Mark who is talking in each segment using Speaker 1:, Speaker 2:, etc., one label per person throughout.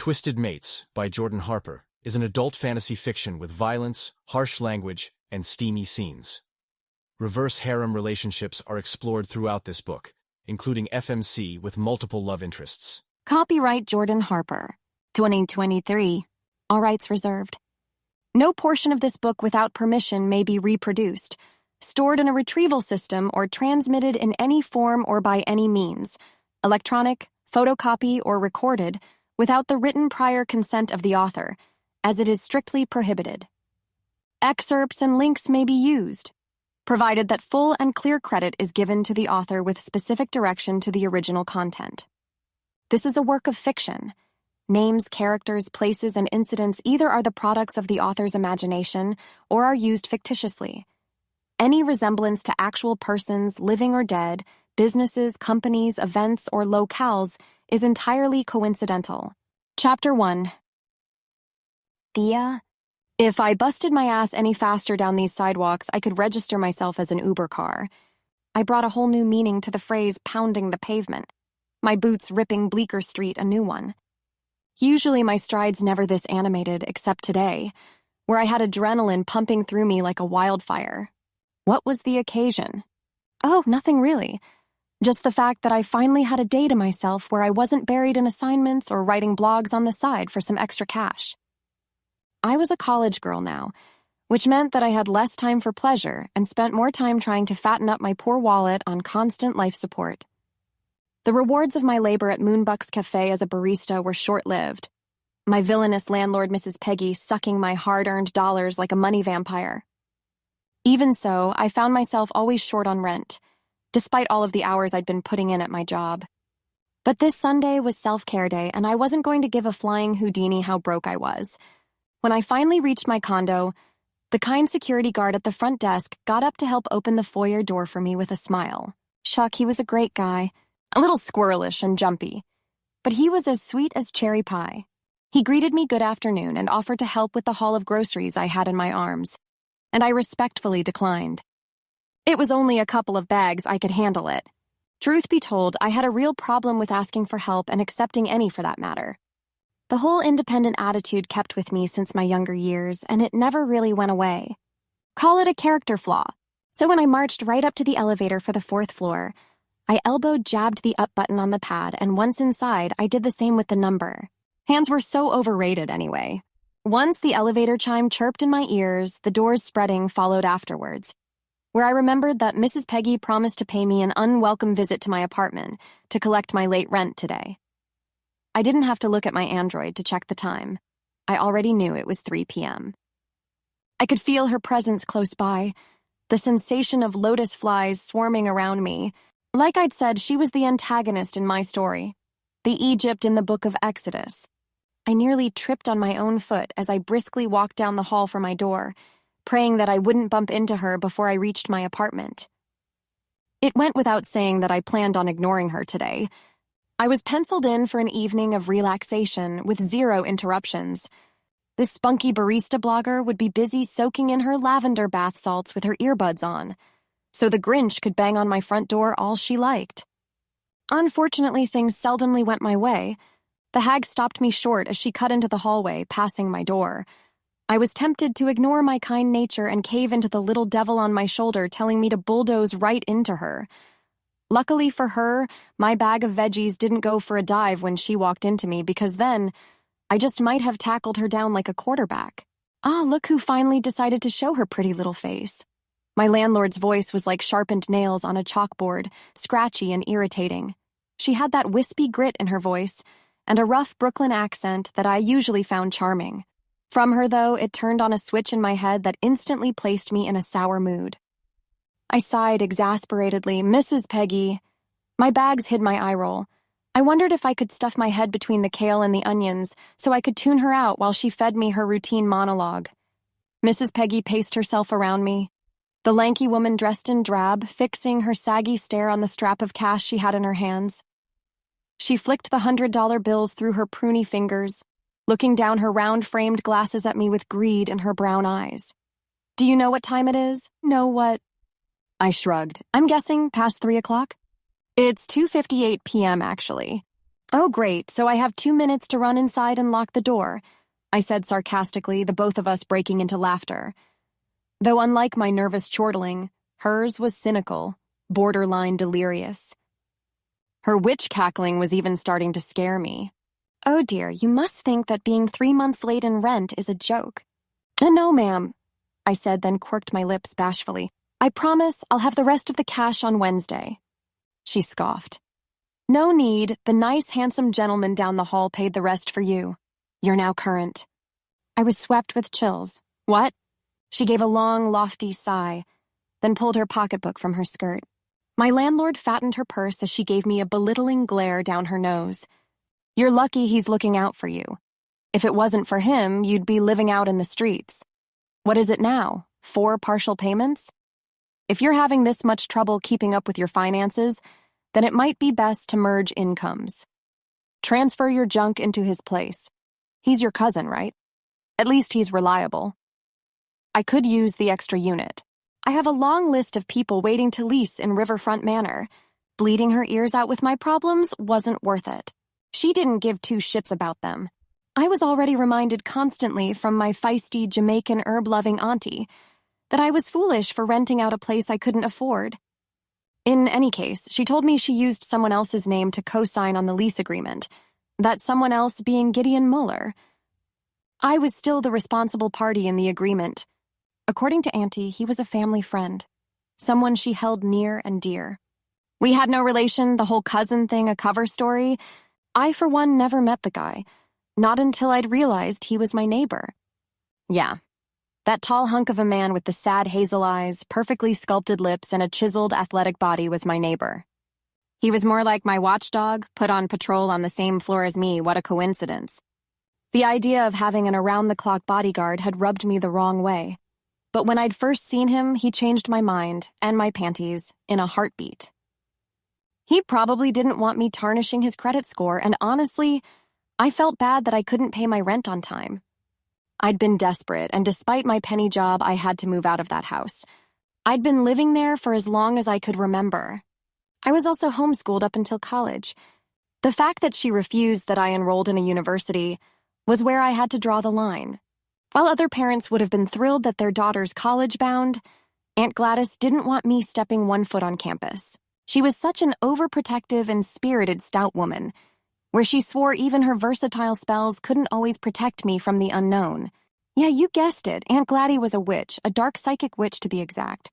Speaker 1: Twisted Mates by Jordan Harper is an adult fantasy fiction with violence, harsh language, and steamy scenes. Reverse harem relationships are explored throughout this book, including FMC with multiple love interests.
Speaker 2: Copyright Jordan Harper, 2023. All rights reserved. No portion of this book without permission may be reproduced, stored in a retrieval system, or transmitted in any form or by any means, electronic, photocopy, or recorded, without the written prior consent of the author, as it is strictly prohibited. Excerpts and links may be used, provided that full and clear credit is given to the author with specific direction to the original content. This is a work of fiction. Names, characters, places, and incidents either are the products of the author's imagination or are used fictitiously. Any resemblance to actual persons, living or dead, businesses, companies, events, or locales is entirely coincidental. Chapter 1. Thea? If I busted my ass any faster down these sidewalks, I could register myself as an Uber car. I brought a whole new meaning to the phrase pounding the pavement, my boots ripping Bleecker Street a new one. Usually my strides never this animated, except today, where I had adrenaline pumping through me like a wildfire. What was the occasion? Oh, nothing really. Just the fact that I finally had a day to myself where I wasn't buried in assignments or writing blogs on the side for some extra cash. I was a college girl now, which meant that I had less time for pleasure and spent more time trying to fatten up my poor wallet on constant life support. The rewards of my labor at Moonbuck's Cafe as a barista were short-lived. My villainous landlord, Mrs. Peggy, sucking my hard-earned dollars like a money vampire. Even so, I found myself always short on rent, despite all of the hours I'd been putting in at my job. But this Sunday was self-care day, and I wasn't going to give a flying Houdini how broke I was. When I finally reached my condo, the kind security guard at the front desk got up to help open the foyer door for me with a smile. Shuck, he was a great guy, a little squirrelish and jumpy, but he was as sweet as cherry pie. He greeted me good afternoon and offered to help with the haul of groceries I had in my arms, and I respectfully declined. It was only a couple of bags, I could handle it. Truth be told, I had a real problem with asking for help and accepting any for that matter. The whole independent attitude kept with me since my younger years, and it never really went away. Call it a character flaw. So when I marched right up to the elevator for the 4th floor, I jabbed the up button on the pad, and once inside, I did the same with the number. Hands were so overrated anyway. Once the elevator chime chirped in my ears, the doors spreading followed afterwards, where I remembered that Mrs. Peggy promised to pay me an unwelcome visit to my apartment to collect my late rent today. I didn't have to look at my Android to check the time. I already knew it was 3 p.m. I could feel her presence close by, the sensation of lotus flies swarming around me. Like I'd said, she was the antagonist in my story, the Egypt in the Book of Exodus. I nearly tripped on my own foot as I briskly walked down the hall for my door, praying that I wouldn't bump into her before I reached my apartment. It went without saying that I planned on ignoring her today. I was penciled in for an evening of relaxation with 0 interruptions. This spunky barista blogger would be busy soaking in her lavender bath salts with her earbuds on, so the Grinch could bang on my front door all she liked. Unfortunately, things seldomly went my way. The hag stopped me short as she cut into the hallway, passing my door. I was tempted to ignore my kind nature and cave into the little devil on my shoulder telling me to bulldoze right into her. Luckily for her, my bag of veggies didn't go for a dive when she walked into me, because then I just might have tackled her down like a quarterback. Ah, look who finally decided to show her pretty little face. My landlord's voice was like sharpened nails on a chalkboard, scratchy and irritating. She had that wispy grit in her voice and a rough Brooklyn accent that I usually found charming. From her, though, it turned on a switch in my head that instantly placed me in a sour mood. I sighed exasperatedly. Mrs. Peggy. My bags hid my eye roll. I wondered if I could stuff my head between the kale and the onions so I could tune her out while she fed me her routine monologue. Mrs. Peggy paced herself around me, the lanky woman dressed in drab, fixing her saggy stare on the strap of cash she had in her hands. She flicked the $100 bills through her pruny fingers, looking down her round-framed glasses at me with greed in her brown eyes. Do you know what time it is? Know what? I shrugged. I'm guessing past 3 o'clock? It's 2:58 p.m. actually. Oh, great, so I have 2 minutes to run inside and lock the door, I said sarcastically, the both of us breaking into laughter. Though unlike my nervous chortling, hers was cynical, borderline delirious. Her witch cackling was even starting to scare me. Oh dear, you must think that being 3 months late in rent is a joke. No, ma'am, I said, then quirked my lips bashfully. I promise I'll have the rest of the cash on Wednesday. She scoffed. No need, the nice, handsome gentleman down the hall paid the rest for you. You're now current. I was swept with chills. What? She gave a long, lofty sigh, then pulled her pocketbook from her skirt. My landlord fattened her purse as she gave me a belittling glare down her nose. You're lucky he's looking out for you. If it wasn't for him, you'd be living out in the streets. What is it now? 4 partial payments? If you're having this much trouble keeping up with your finances, then it might be best to merge incomes. Transfer your junk into his place. He's your cousin, right? At least he's reliable. I could use the extra unit. I have a long list of people waiting to lease in Riverfront Manor. Bleeding her ears out with my problems wasn't worth it. She didn't give 2 shits about them. I was already reminded constantly from my feisty Jamaican herb-loving auntie that I was foolish for renting out a place I couldn't afford. In any case, she told me she used someone else's name to co-sign on the lease agreement, that someone else being Gideon Mueller. I was still the responsible party in the agreement. According to Auntie, he was a family friend, someone she held near and dear. We had no relation, the whole cousin thing a cover story. I, for one, never met the guy, not until I'd realized he was my neighbor. Yeah. That tall hunk of a man with the sad hazel eyes, perfectly sculpted lips, and a chiseled athletic body was my neighbor. He was more like my watchdog, put on patrol on the same floor as me. What a coincidence. The idea of having an around-the-clock bodyguard had rubbed me the wrong way. But when I'd first seen him, he changed my mind, and my panties, in a heartbeat. He probably didn't want me tarnishing his credit score, and honestly, I felt bad that I couldn't pay my rent on time. I'd been desperate, and despite my penny job, I had to move out of that house. I'd been living there for as long as I could remember. I was also homeschooled up until college. The fact that she refused that I enrolled in a university was where I had to draw the line. While other parents would have been thrilled that their daughter's college-bound, Aunt Gladys didn't want me stepping 1 foot on campus. She was such an overprotective and spirited stout woman, where she swore even her versatile spells couldn't always protect me from the unknown. Yeah, you guessed it, Aunt Gladys was a witch, a dark psychic witch to be exact.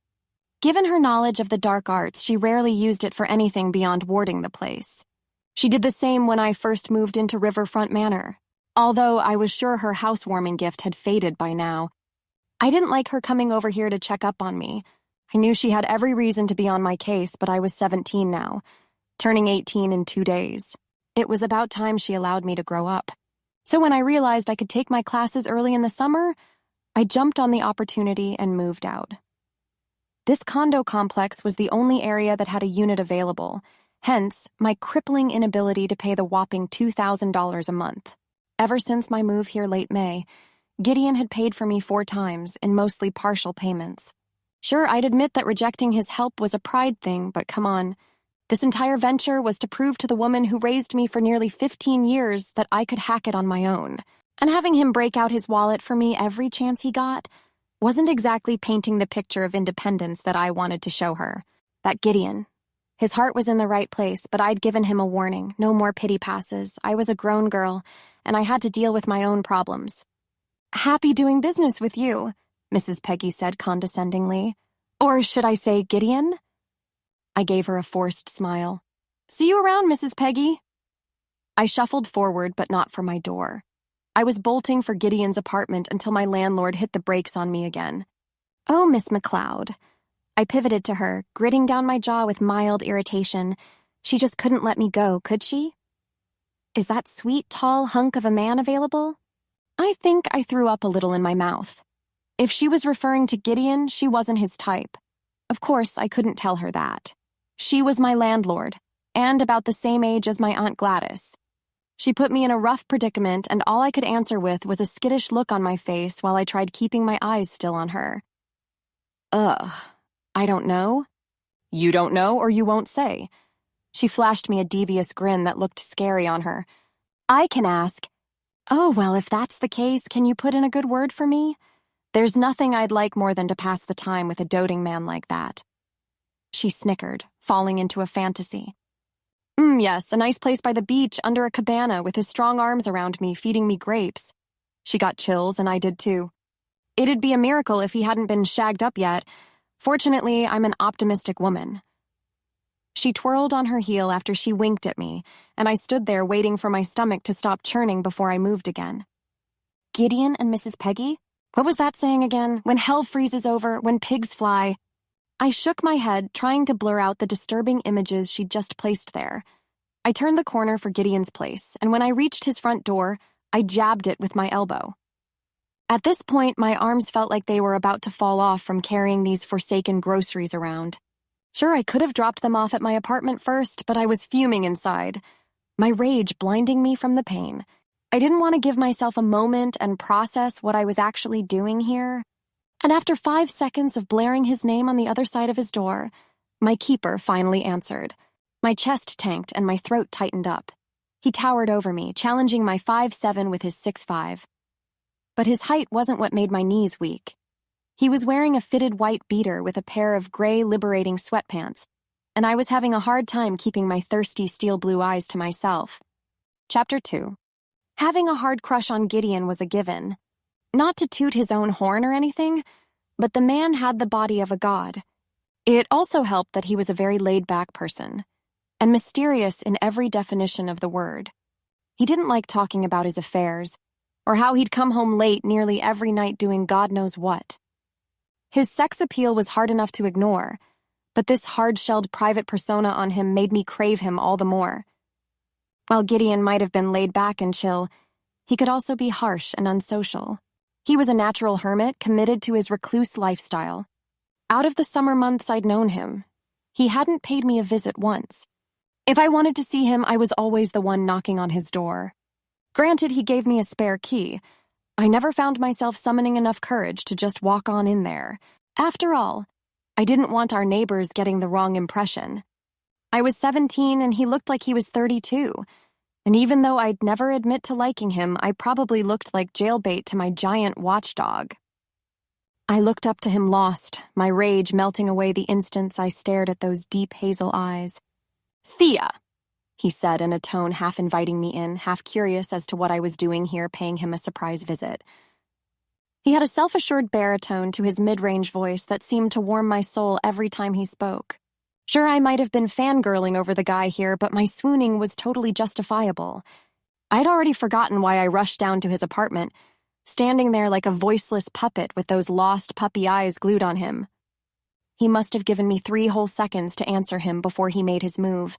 Speaker 2: Given her knowledge of the dark arts, she rarely used it for anything beyond warding the place. She did the same when I first moved into Riverfront Manor, although I was sure her housewarming gift had faded by now. I didn't like her coming over here to check up on me. I knew she had every reason to be on my case, but I was 17 now, turning 18 in 2 days. It was about time she allowed me to grow up. So when I realized I could take my classes early in the summer, I jumped on the opportunity and moved out. This condo complex was the only area that had a unit available, hence my crippling inability to pay the whopping $2,000 a month. Ever since my move here late May, Gideon had paid for me 4 times in mostly partial payments. Sure, I'd admit that rejecting his help was a pride thing, but come on. This entire venture was to prove to the woman who raised me for nearly 15 years that I could hack it on my own. And having him break out his wallet for me every chance he got wasn't exactly painting the picture of independence that I wanted to show her. That Gideon. His heart was in the right place, but I'd given him a warning. No more pity passes. I was a grown girl, and I had to deal with my own problems. Happy doing business with you, Mrs. Peggy said condescendingly. Or should I say Gideon? I gave her a forced smile. See you around, Mrs. Peggy. I shuffled forward, but not for my door. I was bolting for Gideon's apartment until my landlord hit the brakes on me again. Oh, Miss McLeod. I pivoted to her, gritting down my jaw with mild irritation. She just couldn't let me go, could she? Is that sweet, tall hunk of a man available? I think I threw up a little in my mouth. If she was referring to Gideon, she wasn't his type. Of course, I couldn't tell her that. She was my landlord, and about the same age as my Aunt Gladys. She put me in a rough predicament, and all I could answer with was a skittish look on my face while I tried keeping my eyes still on her. Ugh, I don't know. You don't know, or you won't say. She flashed me a devious grin that looked scary on her. I can ask. Oh, well, if that's the case, can you put in a good word for me? There's nothing I'd like more than to pass the time with a doting man like that. She snickered, falling into a fantasy. Yes, a nice place by the beach, under a cabana, with his strong arms around me, feeding me grapes. She got chills, and I did too. It'd be a miracle if he hadn't been shagged up yet. Fortunately, I'm an optimistic woman. She twirled on her heel after she winked at me, and I stood there waiting for my stomach to stop churning before I moved again. Gideon and Mrs. Peggy? What was that saying again? When hell freezes over, when pigs fly. I shook my head, trying to blur out the disturbing images she'd just placed there. I turned the corner for Gideon's place, and when I reached his front door, I jabbed it with my elbow. At this point, my arms felt like they were about to fall off from carrying these forsaken groceries around. Sure, I could have dropped them off at my apartment first, but I was fuming inside, my rage blinding me from the pain. I didn't want to give myself a moment and process what I was actually doing here. And after 5 seconds of blaring his name on the other side of his door, my keeper finally answered. My chest tanked and my throat tightened up. He towered over me, challenging my 5'7" with his 6'5". But his height wasn't what made my knees weak. He was wearing a fitted white beater with a pair of gray, liberating sweatpants, and I was having a hard time keeping my thirsty steel blue eyes to myself. Chapter 2. Having a hard crush on Gideon was a given. Not to toot his own horn or anything, but the man had the body of a god. It also helped that he was a very laid-back person, and mysterious in every definition of the word. He didn't like talking about his affairs, or how he'd come home late nearly every night doing God knows what. His sex appeal was hard enough to ignore, but this hard-shelled private persona on him made me crave him all the more. While Gideon might have been laid back and chill, he could also be harsh and unsocial. He was a natural hermit committed to his recluse lifestyle. Out of the summer months I'd known him, he hadn't paid me a visit once. If I wanted to see him, I was always the one knocking on his door. Granted, he gave me a spare key. I never found myself summoning enough courage to just walk on in there. After all, I didn't want our neighbors getting the wrong impression. I was 17 and he looked like he was 32. And even though I'd never admit to liking him, I probably looked like jailbait to my giant watchdog. I looked up to him lost, my rage melting away the instants I stared at those deep hazel eyes. "Thea," he said in a tone half inviting me in, half curious as to what I was doing here paying him a surprise visit. He had a self-assured baritone to his mid-range voice that seemed to warm my soul every time he spoke. Sure, I might have been fangirling over the guy here, but my swooning was totally justifiable. I'd already forgotten why I rushed down to his apartment, standing there like a voiceless puppet with those lost puppy eyes glued on him. He must have given me 3 whole seconds to answer him before he made his move,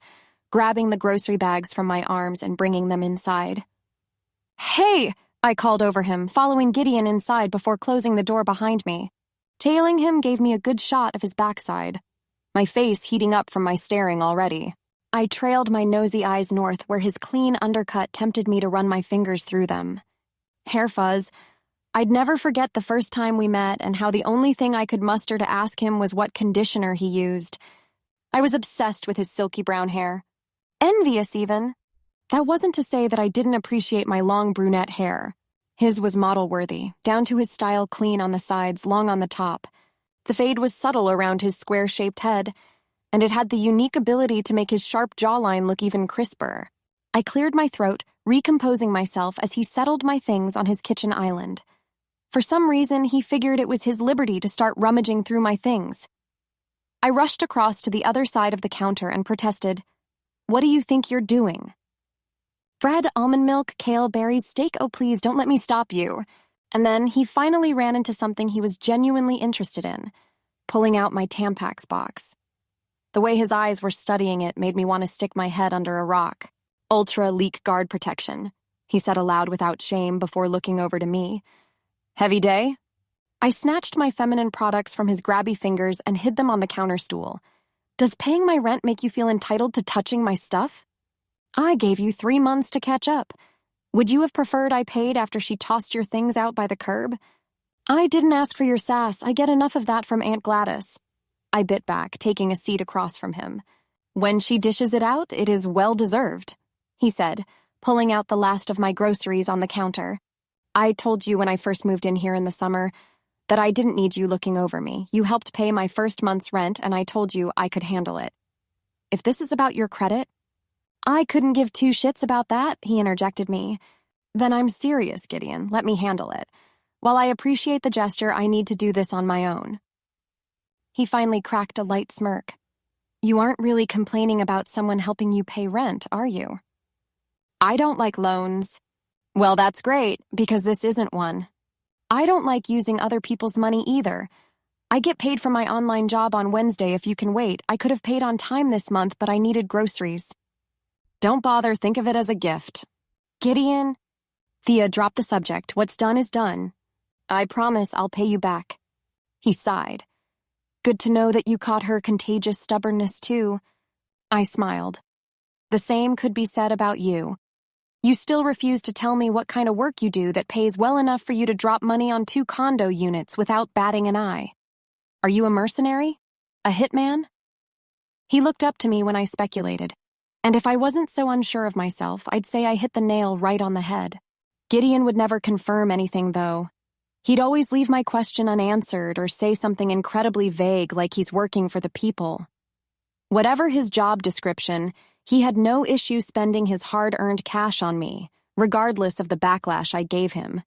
Speaker 2: grabbing the grocery bags from my arms and bringing them inside. "Hey!" I called over him, following Gideon inside before closing the door behind me. Tailing him gave me a good shot of his backside, my face heating up from my staring already. I trailed my nosy eyes north where his clean undercut tempted me to run my fingers through them. Hair fuzz. I'd never forget the first time we met and how the only thing I could muster to ask him was what conditioner he used. I was obsessed with his silky brown hair. Envious, even. That wasn't to say that I didn't appreciate my long brunette hair. His was model-worthy, down to his style clean on the sides, long on the top. The fade was subtle around his square-shaped head, and it had the unique ability to make his sharp jawline look even crisper. I cleared my throat, recomposing myself as he settled my things on his kitchen island. For some reason, he figured it was his liberty to start rummaging through my things. I rushed across to the other side of the counter and protested, "What do you think you're doing?" "Bread, almond milk, kale, berries, steak, oh please, don't let me stop you." And then he finally ran into something he was genuinely interested in, pulling out my Tampax box. The way his eyes were studying it made me want to stick my head under a rock. "Ultra leak guard protection," he said aloud without shame before looking over to me. "Heavy day?" I snatched my feminine products from his grabby fingers and hid them on the counter stool. "Does paying my rent make you feel entitled to touching my stuff? I gave you 3 months to catch up. Would you have preferred I paid after she tossed your things out by the curb?" "I didn't ask for your sass. I get enough of that from Aunt Gladys." I bit back, taking a seat across from him. When she dishes it out, it is well-deserved, he said, pulling out the last of my groceries on the counter. I told you when I first moved in here in the summer that I didn't need you looking over me. You helped pay my first month's rent, and I told you I could handle it. If this is about your credit— I couldn't give two shits about that, he interjected me. Then I'm serious, Gideon. Let me handle it. While I appreciate the gesture, I need to do this on my own. He finally cracked a light smirk. You aren't really complaining about someone helping you pay rent, are you? I don't like loans. Well, that's great, because this isn't one. I don't like using other people's money either. I get paid for my online job on Wednesday if you can wait. I could have paid on time this month, but I needed groceries. Don't bother, think of it as a gift. Gideon? Thea dropped the subject. What's done is done. I promise I'll pay you back. He sighed. Good to know that you caught her contagious stubbornness too. I smiled. The same could be said about you. You still refuse to tell me what kind of work you do that pays well enough for you to drop money on 2 condo units without batting an eye. Are you a mercenary? A hitman? He looked up to me when I speculated. And if I wasn't so unsure of myself, I'd say I hit the nail right on the head. Gideon would never confirm anything, though. He'd always leave my question unanswered or say something incredibly vague like he's working for the people. Whatever his job description, he had no issue spending his hard-earned cash on me, regardless of the backlash I gave him.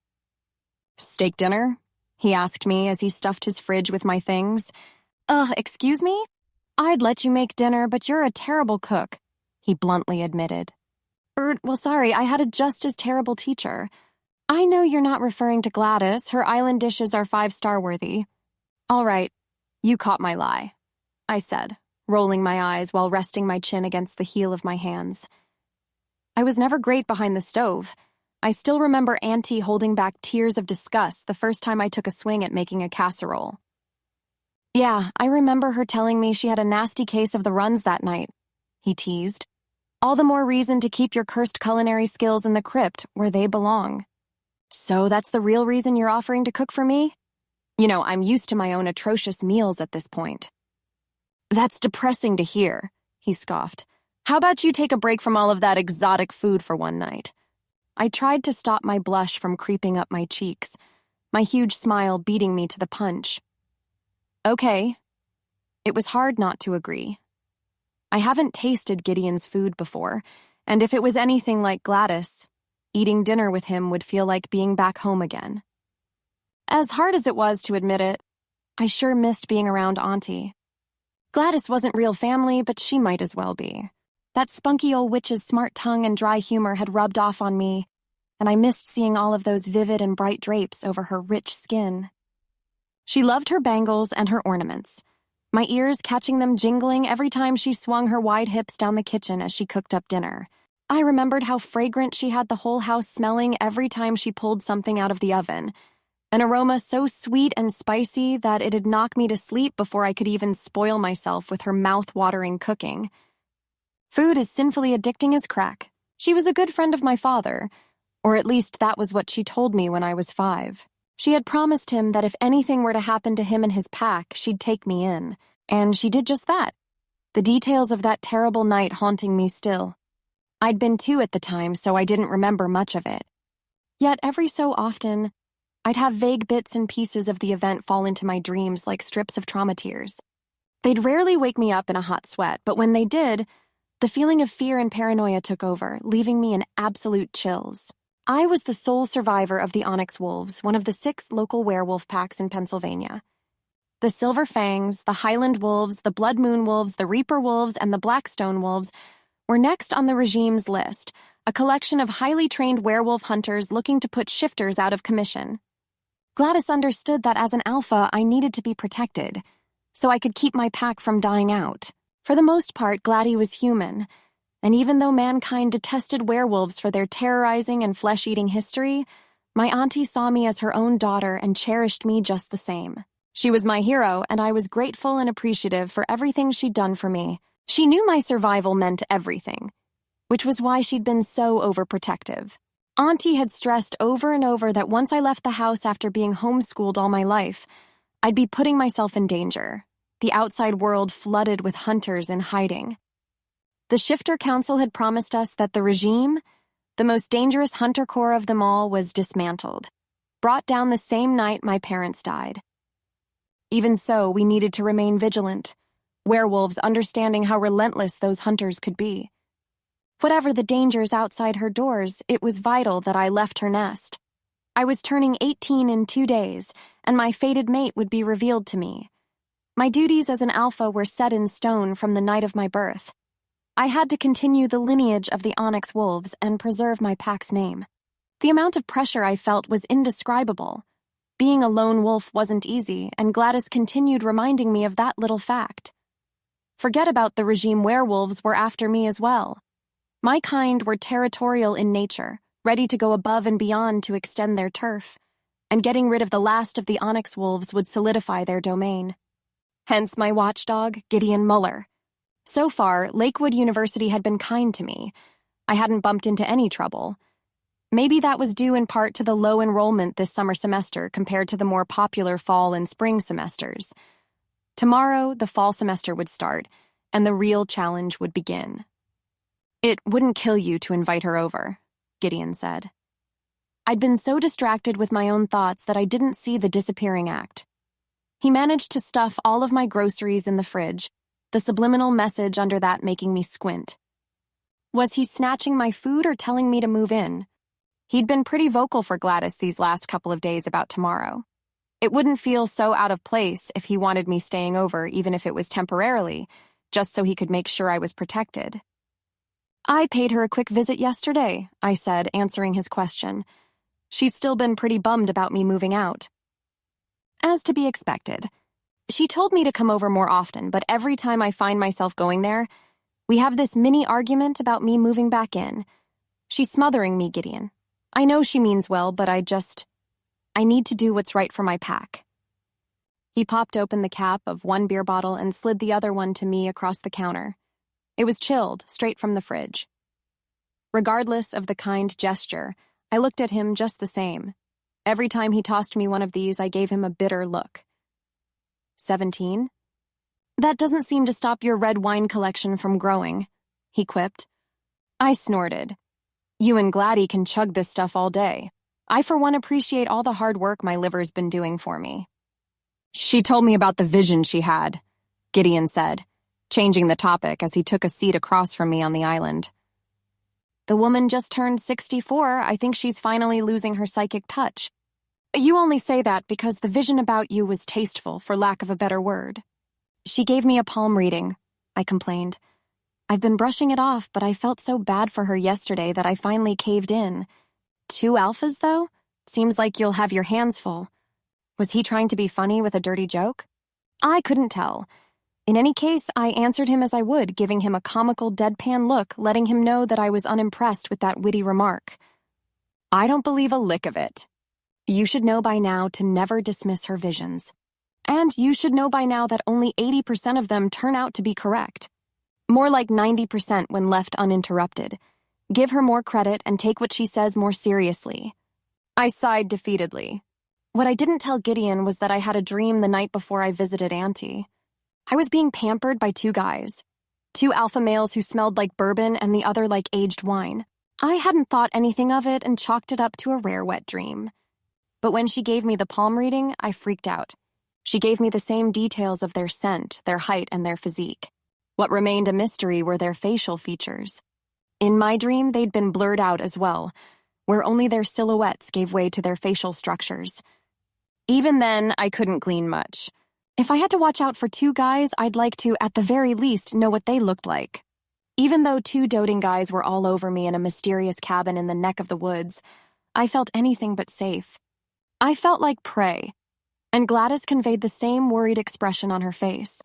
Speaker 2: Steak dinner? He asked me as he stuffed his fridge with my things. Excuse me? I'd let you make dinner, but you're a terrible cook, he bluntly admitted. Well, sorry, I had a just as terrible teacher. I know you're not referring to Gladys. Her island dishes are 5-star worthy. All right, you caught my lie, I said, rolling my eyes while resting my chin against the heel of my hands. I was never great behind the stove. I still remember Auntie holding back tears of disgust the first time I took a swing at making a casserole. Yeah, I remember her telling me she had a nasty case of the runs that night, he teased. All the more reason to keep your cursed culinary skills in the crypt where they belong. So that's the real reason you're offering to cook for me? You know, I'm used to my own atrocious meals at this point. That's depressing to hear, he scoffed. How about you take a break from all of that exotic food for one night? I tried to stop my blush from creeping up my cheeks, my huge smile beating me to the punch. Okay. It was hard not to agree. I haven't tasted Gideon's food before, and if it was anything like Gladys, eating dinner with him would feel like being back home again. As hard as it was to admit it, I sure missed being around Auntie. Gladys wasn't real family, but she might as well be. That spunky old witch's smart tongue and dry humor had rubbed off on me, and I missed seeing all of those vivid and bright drapes over her rich skin. She loved her bangles and her ornaments, my ears catching them jingling every time she swung her wide hips down the kitchen as she cooked up dinner. I remembered how fragrant she had the whole house smelling every time she pulled something out of the oven, an aroma so sweet and spicy that it'd knock me to sleep before I could even spoil myself with her mouth-watering cooking. Food is sinfully addicting as crack. She was a good friend of my father, or at least that was what she told me when I was 5. She had promised him that if anything were to happen to him and his pack, she'd take me in, and she did just that. The details of that terrible night haunting me still. I'd been 2 at the time, so I didn't remember much of it. Yet every so often, I'd have vague bits and pieces of the event fall into my dreams like strips of trauma tears. They'd rarely wake me up in a hot sweat, but when they did, the feeling of fear and paranoia took over, leaving me in absolute chills. I was the sole survivor of the Onyx Wolves, one of the 6 local werewolf packs in Pennsylvania. The Silver Fangs, the Highland Wolves, the Blood Moon Wolves, the Reaper Wolves, and the Blackstone Wolves were next on the regime's list, a collection of highly trained werewolf hunters looking to put shifters out of commission. Gladys understood that as an alpha, I needed to be protected, so I could keep my pack from dying out. For the most part, Gladdy was human, and even though mankind detested werewolves for their terrorizing and flesh-eating history, my auntie saw me as her own daughter and cherished me just the same. She was my hero, and I was grateful and appreciative for everything she'd done for me. She knew my survival meant everything, which was why she'd been so overprotective. Auntie had stressed over and over that once I left the house after being homeschooled all my life, I'd be putting myself in danger, the outside world flooded with hunters in hiding. The Shifter Council had promised us that the regime, the most dangerous hunter corps of them all, was dismantled, brought down the same night my parents died. Even so, we needed to remain vigilant, werewolves understanding how relentless those hunters could be. Whatever the dangers outside her doors, it was vital that I left her nest. I was turning 18 in 2 days, and my fated mate would be revealed to me. My duties as an alpha were set in stone from the night of my birth. I had to continue the lineage of the Onyx Wolves and preserve my pack's name. The amount of pressure I felt was indescribable. Being a lone wolf wasn't easy, and Gladys continued reminding me of that little fact. Forget about the regime, werewolves were after me as well. My kind were territorial in nature, ready to go above and beyond to extend their turf, and getting rid of the last of the Onyx Wolves would solidify their domain. Hence my watchdog, Gideon Muller. So far, Lakewood University had been kind to me. I hadn't bumped into any trouble. Maybe that was due in part to the low enrollment this summer semester compared to the more popular fall and spring semesters. Tomorrow, the fall semester would start, and the real challenge would begin. "It wouldn't kill you to invite her over," Gideon said. I'd been so distracted with my own thoughts that I didn't see the disappearing act. He managed to stuff all of my groceries in the fridge, the subliminal message under that making me squint. Was he snatching my food or telling me to move in? He'd been pretty vocal for Gladys these last couple of days about tomorrow. It wouldn't feel so out of place if he wanted me staying over, even if it was temporarily, just so he could make sure I was protected. "I paid her a quick visit yesterday," I said, answering his question. "She's still been pretty bummed about me moving out." As to be expected. She told me to come over more often, but every time I find myself going there, we have this mini argument about me moving back in. She's smothering me, Gideon. I know she means well, but I need to do what's right for my pack. He popped open the cap of one beer bottle and slid the other one to me across the counter. It was chilled, straight from the fridge. Regardless of the kind gesture, I looked at him just the same. Every time he tossed me one of these, I gave him a bitter look. 17? "That doesn't seem to stop your red wine collection from growing," he quipped. I snorted. "You and Gladdy can chug this stuff all day. I, for one, appreciate all the hard work my liver's been doing for me." "She told me about the vision she had," Gideon said, changing the topic as he took a seat across from me on the island. "The woman just turned 64. I think she's finally losing her psychic touch." "You only say that because the vision about you was tasteful, for lack of a better word." "She gave me a palm reading," I complained. "I've been brushing it off, but I felt so bad for her yesterday that I finally caved in." "2 alphas, though? Seems like you'll have your hands full." Was he trying to be funny with a dirty joke? I couldn't tell. In any case, I answered him as I would, giving him a comical deadpan look, letting him know that I was unimpressed with that witty remark. "I don't believe a lick of it. You should know by now to never dismiss her visions. And you should know by now that only 80% of them turn out to be correct. More like 90% when left uninterrupted. Give her more credit and take what she says more seriously." I sighed defeatedly. What I didn't tell Gideon was that I had a dream the night before I visited Auntie. I was being pampered by 2 guys. 2 alpha males who smelled like bourbon and the other like aged wine. I hadn't thought anything of it and chalked it up to a rare wet dream. But when she gave me the palm reading, I freaked out. She gave me the same details of their scent, their height, and their physique. What remained a mystery were their facial features. In my dream, they'd been blurred out as well, where only their silhouettes gave way to their facial structures. Even then, I couldn't glean much. If I had to watch out for 2 guys, I'd like to, at the very least, know what they looked like. Even though 2 doting guys were all over me in a mysterious cabin in the neck of the woods, I felt anything but safe. I felt like prey, and Gladys conveyed the same worried expression on her face.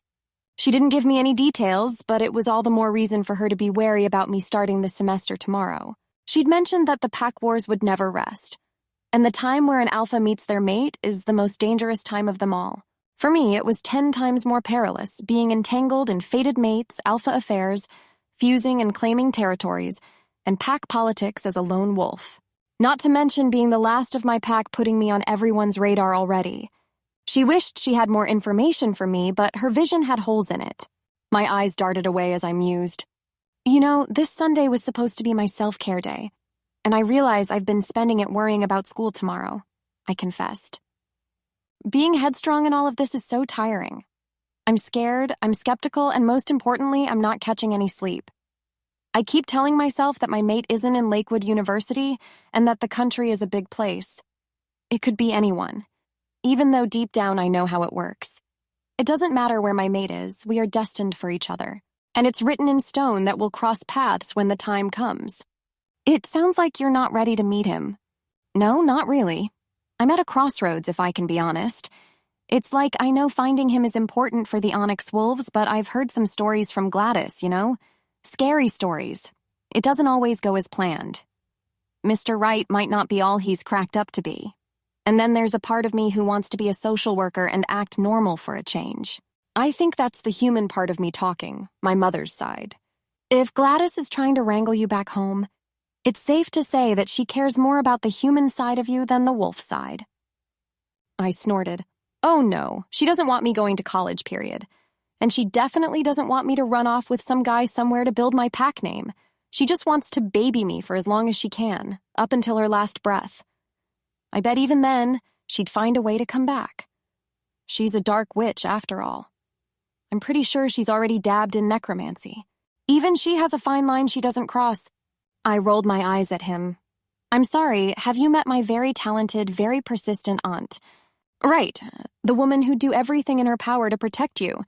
Speaker 2: She didn't give me any details, but it was all the more reason for her to be wary about me starting the semester tomorrow. She'd mentioned that the pack wars would never rest, and the time where an alpha meets their mate is the most dangerous time of them all. For me, it was 10 times more perilous, being entangled in fated mates, alpha affairs, fusing and claiming territories, and pack politics as a lone wolf. Not to mention being the last of my pack, putting me on everyone's radar already. She wished she had more information for me, but her vision had holes in it. My eyes darted away as I mused. This Sunday was supposed to be my self-care day, and I realize I've been spending it worrying about school tomorrow, I confessed. Being headstrong in all of this is so tiring. I'm scared, I'm skeptical, and most importantly, I'm not catching any sleep. I keep telling myself that my mate isn't in Lakewood University and that the country is a big place. It could be anyone, even though deep down I know how it works. It doesn't matter where my mate is, we are destined for each other, and it's written in stone that we'll cross paths when the time comes. It sounds like you're not ready to meet him. No, not really. I'm at a crossroads, if I can be honest. It's like I know finding him is important for the Onyx Wolves, but I've heard some stories from Gladys, Scary stories. It doesn't always go as planned. Mr. Right might not be all he's cracked up to be. And then there's a part of me who wants to be a social worker and act normal for a change. I think that's the human part of me talking, my mother's side. If Gladys is trying to wrangle you back home, it's safe to say that she cares more about the human side of you than the wolf side. I snorted. Oh no, she doesn't want me going to college, period. And she definitely doesn't want me to run off with some guy somewhere to build my pack name. She just wants to baby me for as long as she can, up until her last breath. I bet even then, she'd find a way to come back. She's a dark witch, after all. I'm pretty sure she's already dabbed in necromancy. Even she has a fine line she doesn't cross. I rolled my eyes at him. I'm sorry, have you met my very talented, very persistent aunt? Right, the woman who'd do everything in her power to protect you.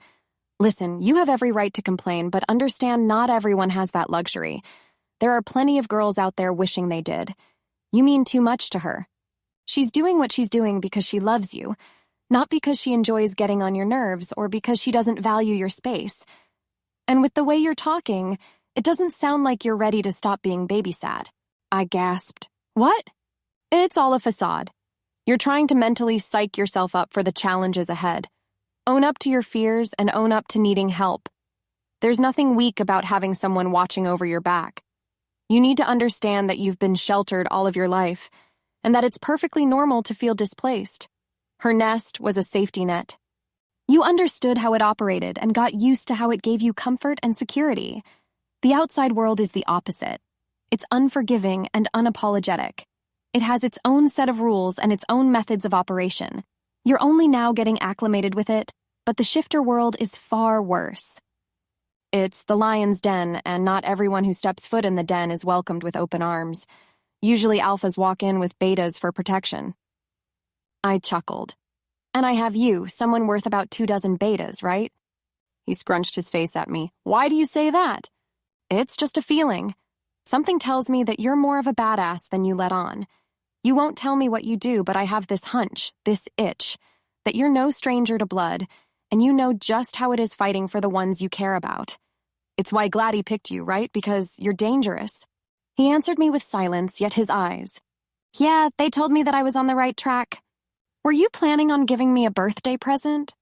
Speaker 2: Listen, you have every right to complain, but understand not everyone has that luxury. There are plenty of girls out there wishing they did. You mean too much to her. She's doing what she's doing because she loves you, not because she enjoys getting on your nerves or because she doesn't value your space. And with the way you're talking, it doesn't sound like you're ready to stop being babysat. I gasped. What? It's all a facade. You're trying to mentally psych yourself up for the challenges ahead. Own up to your fears and own up to needing help. There's nothing weak about having someone watching over your back. You need to understand that you've been sheltered all of your life, and that it's perfectly normal to feel displaced. Her nest was a safety net. You understood how it operated and got used to how it gave you comfort and security. The outside world is the opposite. It's unforgiving and unapologetic. It has its own set of rules and its own methods of operation. You're only now getting acclimated with it, but the shifter world is far worse. It's the lion's den, and not everyone who steps foot in the den is welcomed with open arms. Usually alphas walk in with betas for protection. I chuckled. And I have you, someone worth about 24 betas, right? He scrunched his face at me. Why do you say that? It's just a feeling. Something tells me that you're more of a badass than you let on. You won't tell me what you do, but I have this hunch, this itch, that you're no stranger to blood, and you know just how it is fighting for the ones you care about. It's why Gladdy picked you, right? Because you're dangerous. He answered me with silence, yet his eyes. Yeah, they told me that I was on the right track. Were you planning on giving me a birthday present?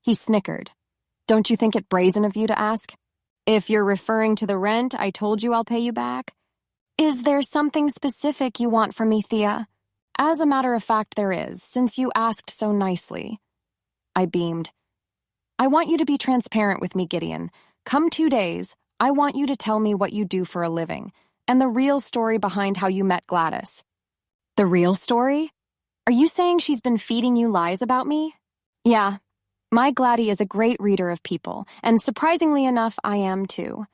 Speaker 2: He snickered. Don't you think it brazen of you to ask? If you're referring to the rent I told you I'll pay you back? Is there something specific you want from me, Thea? As a matter of fact, there is, since you asked so nicely. I beamed. I want you to be transparent with me, Gideon. Come 2 days, I want you to tell me what you do for a living, and the real story behind how you met Gladys. The real story? Are you saying she's been feeding you lies about me? Yeah. My Gladdy is a great reader of people, and surprisingly enough, I am too.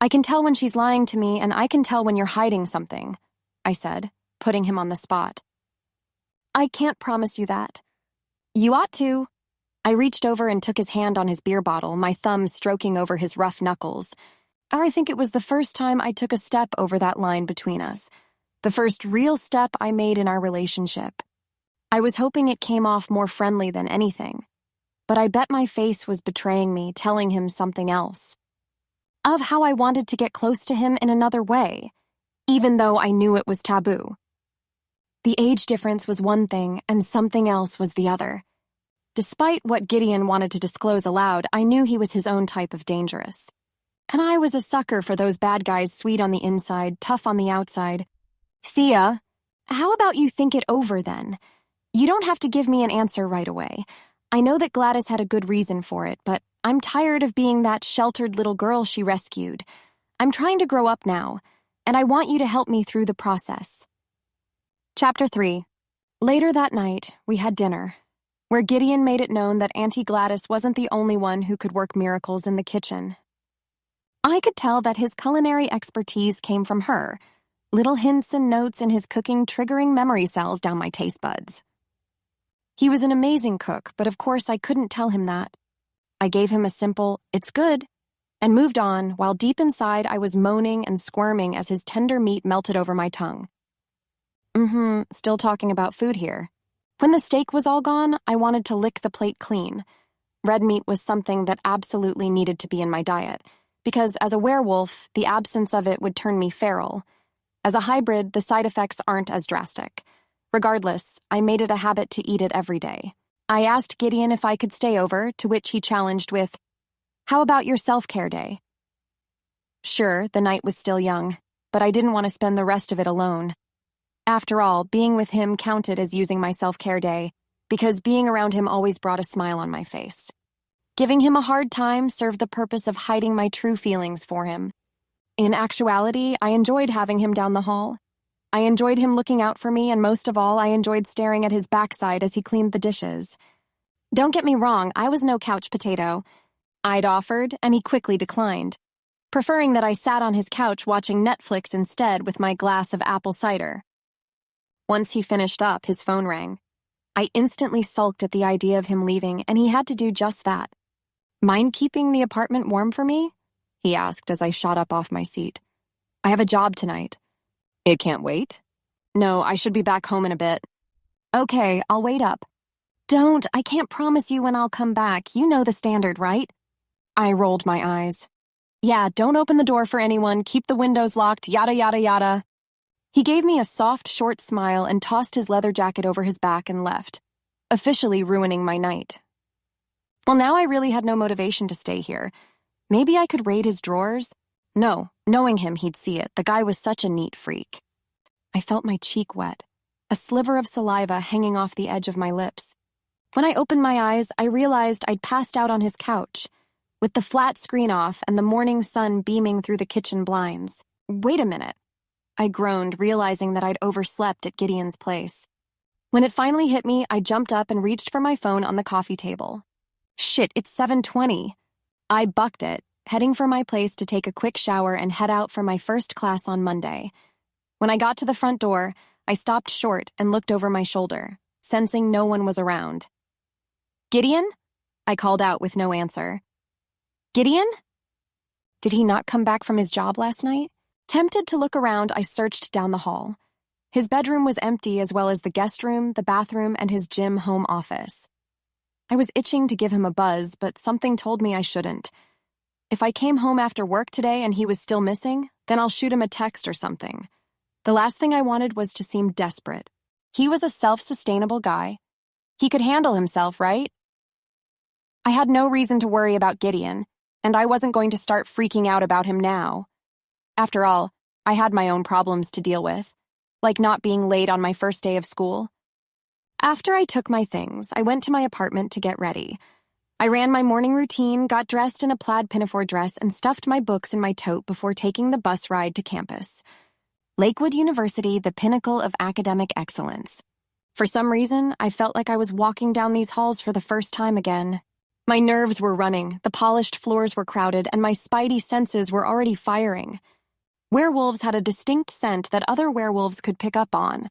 Speaker 2: I can tell when she's lying to me, and I can tell when you're hiding something, I said, putting him on the spot. I can't promise you that. You ought to. I reached over and took his hand on his beer bottle, my thumb stroking over his rough knuckles. I think it was the first time I took a step over that line between us, the first real step I made in our relationship. I was hoping it came off more friendly than anything, but I bet my face was betraying me, telling him something else. Of how I wanted to get close to him in another way, even though I knew it was taboo. The age difference was one thing, and something else was the other. Despite what Gideon wanted to disclose aloud, I knew he was his own type of dangerous. And I was a sucker for those bad guys, sweet on the inside, tough on the outside. Thea, how about you think it over then? You don't have to give me an answer right away. I know that Gladys had a good reason for it, but I'm tired of being that sheltered little girl she rescued. I'm trying to grow up now, and I want you to help me through the process. Chapter 3. Later that night, we had dinner, where Gideon made it known that Auntie Gladys wasn't the only one who could work miracles in the kitchen. I could tell that his culinary expertise came from her, little hints and notes in his cooking triggering memory cells down my taste buds. He was an amazing cook, but of course I couldn't tell him that. I gave him a simple, "It's good," and moved on, while deep inside I was moaning and squirming as his tender meat melted over my tongue. Still talking about food here. When the steak was all gone, I wanted to lick the plate clean. Red meat was something that absolutely needed to be in my diet, because as a werewolf, the absence of it would turn me feral. As a hybrid, the side effects aren't as drastic. Regardless, I made it a habit to eat it every day. I asked Gideon if I could stay over, to which he challenged with, "How about your self-care day?" Sure, the night was still young, but I didn't want to spend the rest of it alone. After all, being with him counted as using my self-care day, because being around him always brought a smile on my face. Giving him a hard time served the purpose of hiding my true feelings for him. In actuality, I enjoyed having him down the hall. I enjoyed him looking out for me, and most of all, I enjoyed staring at his backside as he cleaned the dishes. Don't get me wrong, I was no couch potato. I'd offered, and he quickly declined, preferring that I sat on his couch watching Netflix instead with my glass of apple cider. Once he finished up, his phone rang. I instantly sulked at the idea of him leaving, and he had to do just that. "Mind keeping the apartment warm for me?" he asked as I shot up off my seat. "I have a job tonight." "It can't wait?" "No, I should be back home in a bit." "Okay, I'll wait up." "Don't, I can't promise you when I'll come back. You know the standard, right?" I rolled my eyes. "Yeah, don't open the door for anyone, keep the windows locked, yada yada yada." He gave me a soft, short smile and tossed his leather jacket over his back and left, officially ruining my night. Well, now I really had no motivation to stay here. Maybe I could raid his drawers? No, knowing him, he'd see it. The guy was such a neat freak. I felt my cheek wet, a sliver of saliva hanging off the edge of my lips. When I opened my eyes, I realized I'd passed out on his couch, with the flat screen off and the morning sun beaming through the kitchen blinds. Wait a minute. I groaned, realizing that I'd overslept at Gideon's place. When it finally hit me, I jumped up and reached for my phone on the coffee table. Shit, it's 7:20. I bucked it, heading for my place to take a quick shower and head out for my first class on Monday. When I got to the front door, I stopped short and looked over my shoulder, sensing no one was around. "Gideon?" I called out with no answer. "Gideon?" Did he not come back from his job last night? Tempted to look around, I searched down the hall. His bedroom was empty, as well as the guest room, the bathroom, and his gym home office. I was itching to give him a buzz, but something told me I shouldn't. If I came home after work today and he was still missing, then I'll shoot him a text or something. The last thing I wanted was to seem desperate. He was a self-sustainable guy. He could handle himself, right? I had no reason to worry about Gideon, and I wasn't going to start freaking out about him now. After all, I had my own problems to deal with, like not being late on my first day of school. After I took my things, I went to my apartment to get ready. I ran my morning routine, got dressed in a plaid pinafore dress, and stuffed my books in my tote before taking the bus ride to campus. Lakewood University, the pinnacle of academic excellence. For some reason, I felt like I was walking down these halls for the first time again. My nerves were running, the polished floors were crowded, and my spidey senses were already firing. Werewolves had a distinct scent that other werewolves could pick up on.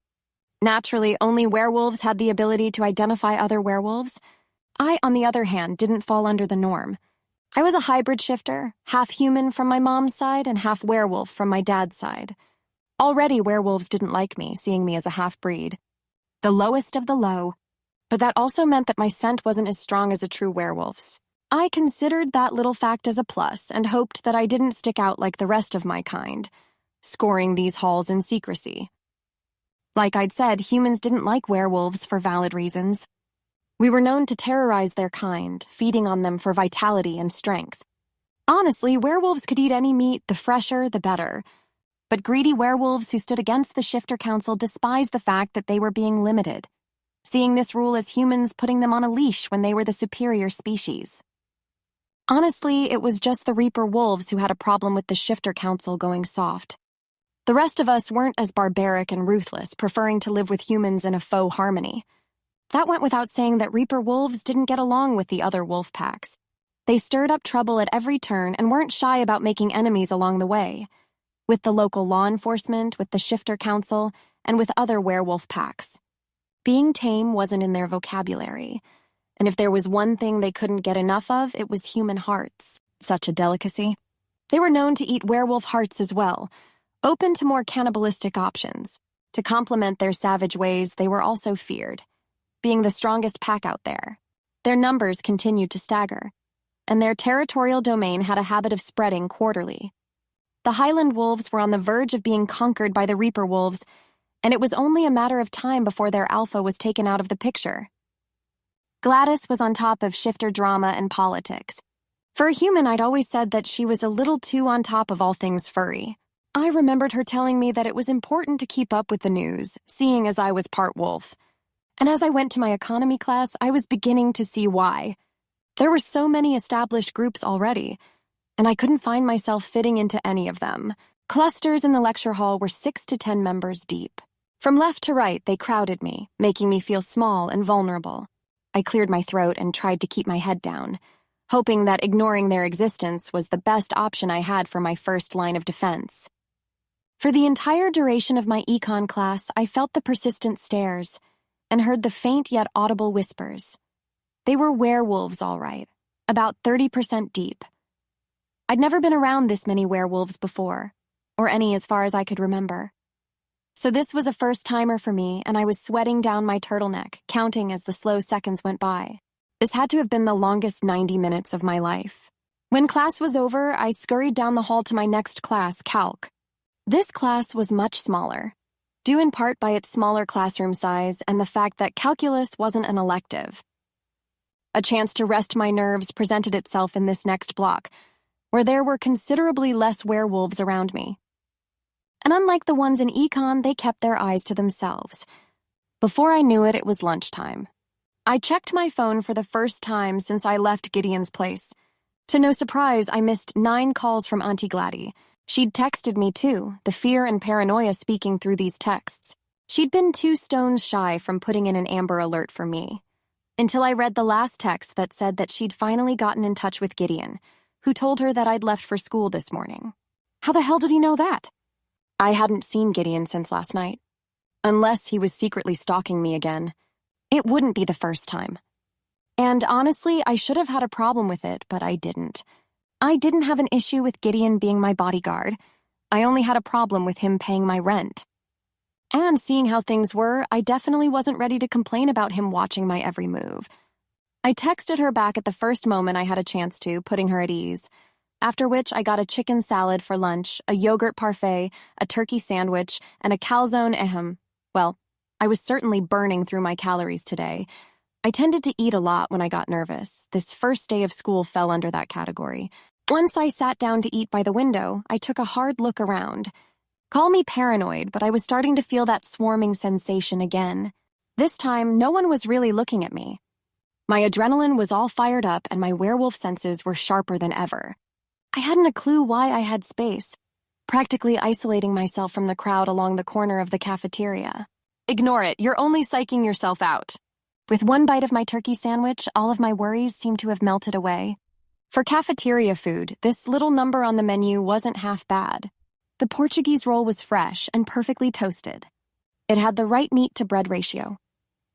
Speaker 2: Naturally, only werewolves had the ability to identify other werewolves. I, on the other hand, didn't fall under the norm. I was a hybrid shifter, half human from my mom's side and half werewolf from my dad's side. Already, werewolves didn't like me, seeing me as a half-breed. The lowest of the low. But that also meant that my scent wasn't as strong as a true werewolf's. I considered that little fact as a plus and hoped that I didn't stick out like the rest of my kind, scoring these halls in secrecy. Like I'd said, humans didn't like werewolves for valid reasons. We were known to terrorize their kind, feeding on them for vitality and strength. Honestly, werewolves could eat any meat, the fresher, the better. But greedy werewolves who stood against the Shifter Council despised the fact that they were being limited, seeing this rule as humans putting them on a leash when they were the superior species. Honestly, it was just the Reaper wolves who had a problem with the Shifter Council going soft. The rest of us weren't as barbaric and ruthless, preferring to live with humans in a faux harmony. That went without saying that Reaper wolves didn't get along with the other wolf packs. They stirred up trouble at every turn and weren't shy about making enemies along the way. With the local law enforcement, with the Shifter Council, and with other werewolf packs. Being tame wasn't in their vocabulary. And if there was one thing they couldn't get enough of, it was human hearts. Such a delicacy. They were known to eat werewolf hearts as well, open to more cannibalistic options. To complement their savage ways, they were also feared, being the strongest pack out there. Their numbers continued to stagger, and their territorial domain had a habit of spreading quarterly. The Highland wolves were on the verge of being conquered by the Reaper wolves, and it was only a matter of time before their alpha was taken out of the picture. Gladys was on top of shifter drama and politics. For a human, I'd always said that she was a little too on top of all things furry. I remembered her telling me that it was important to keep up with the news, seeing as I was part wolf. And as I went to my economy class, I was beginning to see why. There were so many established groups already, and I couldn't find myself fitting into any of them. Clusters in the lecture hall were 6 to 10 members deep. From left to right, they crowded me, making me feel small and vulnerable. I cleared my throat and tried to keep my head down, hoping that ignoring their existence was the best option I had for my first line of defense. For the entire duration of my econ class, I felt the persistent stares and heard the faint yet audible whispers. They were werewolves, all right, about 30% deep. I'd never been around this many werewolves before, or any as far as I could remember. So this was a first-timer for me, and I was sweating down my turtleneck, counting as the slow seconds went by. This had to have been the longest 90 minutes of my life. When class was over, I scurried down the hall to my next class, Calc. This class was much smaller, due in part by its smaller classroom size and the fact that calculus wasn't an elective. A chance to rest my nerves presented itself in this next block, where there were considerably less werewolves around me. And unlike the ones in econ, they kept their eyes to themselves. Before I knew it, it was lunchtime. I checked my phone for the first time since I left Gideon's place. To no surprise, I missed 9 calls from Auntie Gladdy. She'd texted me too, the fear and paranoia speaking through these texts. She'd been 2 stones shy from putting in an Amber Alert for me, until I read the last text that said that she'd finally gotten in touch with Gideon, who told her that I'd left for school this morning. How the hell did he know that? I hadn't seen Gideon since last night. Unless he was secretly stalking me again. It wouldn't be the first time. And honestly, I should have had a problem with it, but I didn't. I didn't have an issue with Gideon being my bodyguard. I only had a problem with him paying my rent. And seeing how things were, I definitely wasn't ready to complain about him watching my every move. I texted her back at the first moment I had a chance to, putting her at ease. After which I got a chicken salad for lunch, a yogurt parfait, a turkey sandwich, and a calzone Well, I was certainly burning through my calories today. I tended to eat a lot when I got nervous. This first day of school fell under that category. Once I sat down to eat by the window, I took a hard look around. Call me paranoid, but I was starting to feel that swarming sensation again. This time, no one was really looking at me. My adrenaline was all fired up and my werewolf senses were sharper than ever. I hadn't a clue why I had space, practically isolating myself from the crowd along the corner of the cafeteria. Ignore it, you're only psyching yourself out. With one bite of my turkey sandwich, all of my worries seemed to have melted away. For cafeteria food, this little number on the menu wasn't half bad. The Portuguese roll was fresh and perfectly toasted. It had the right meat to bread ratio,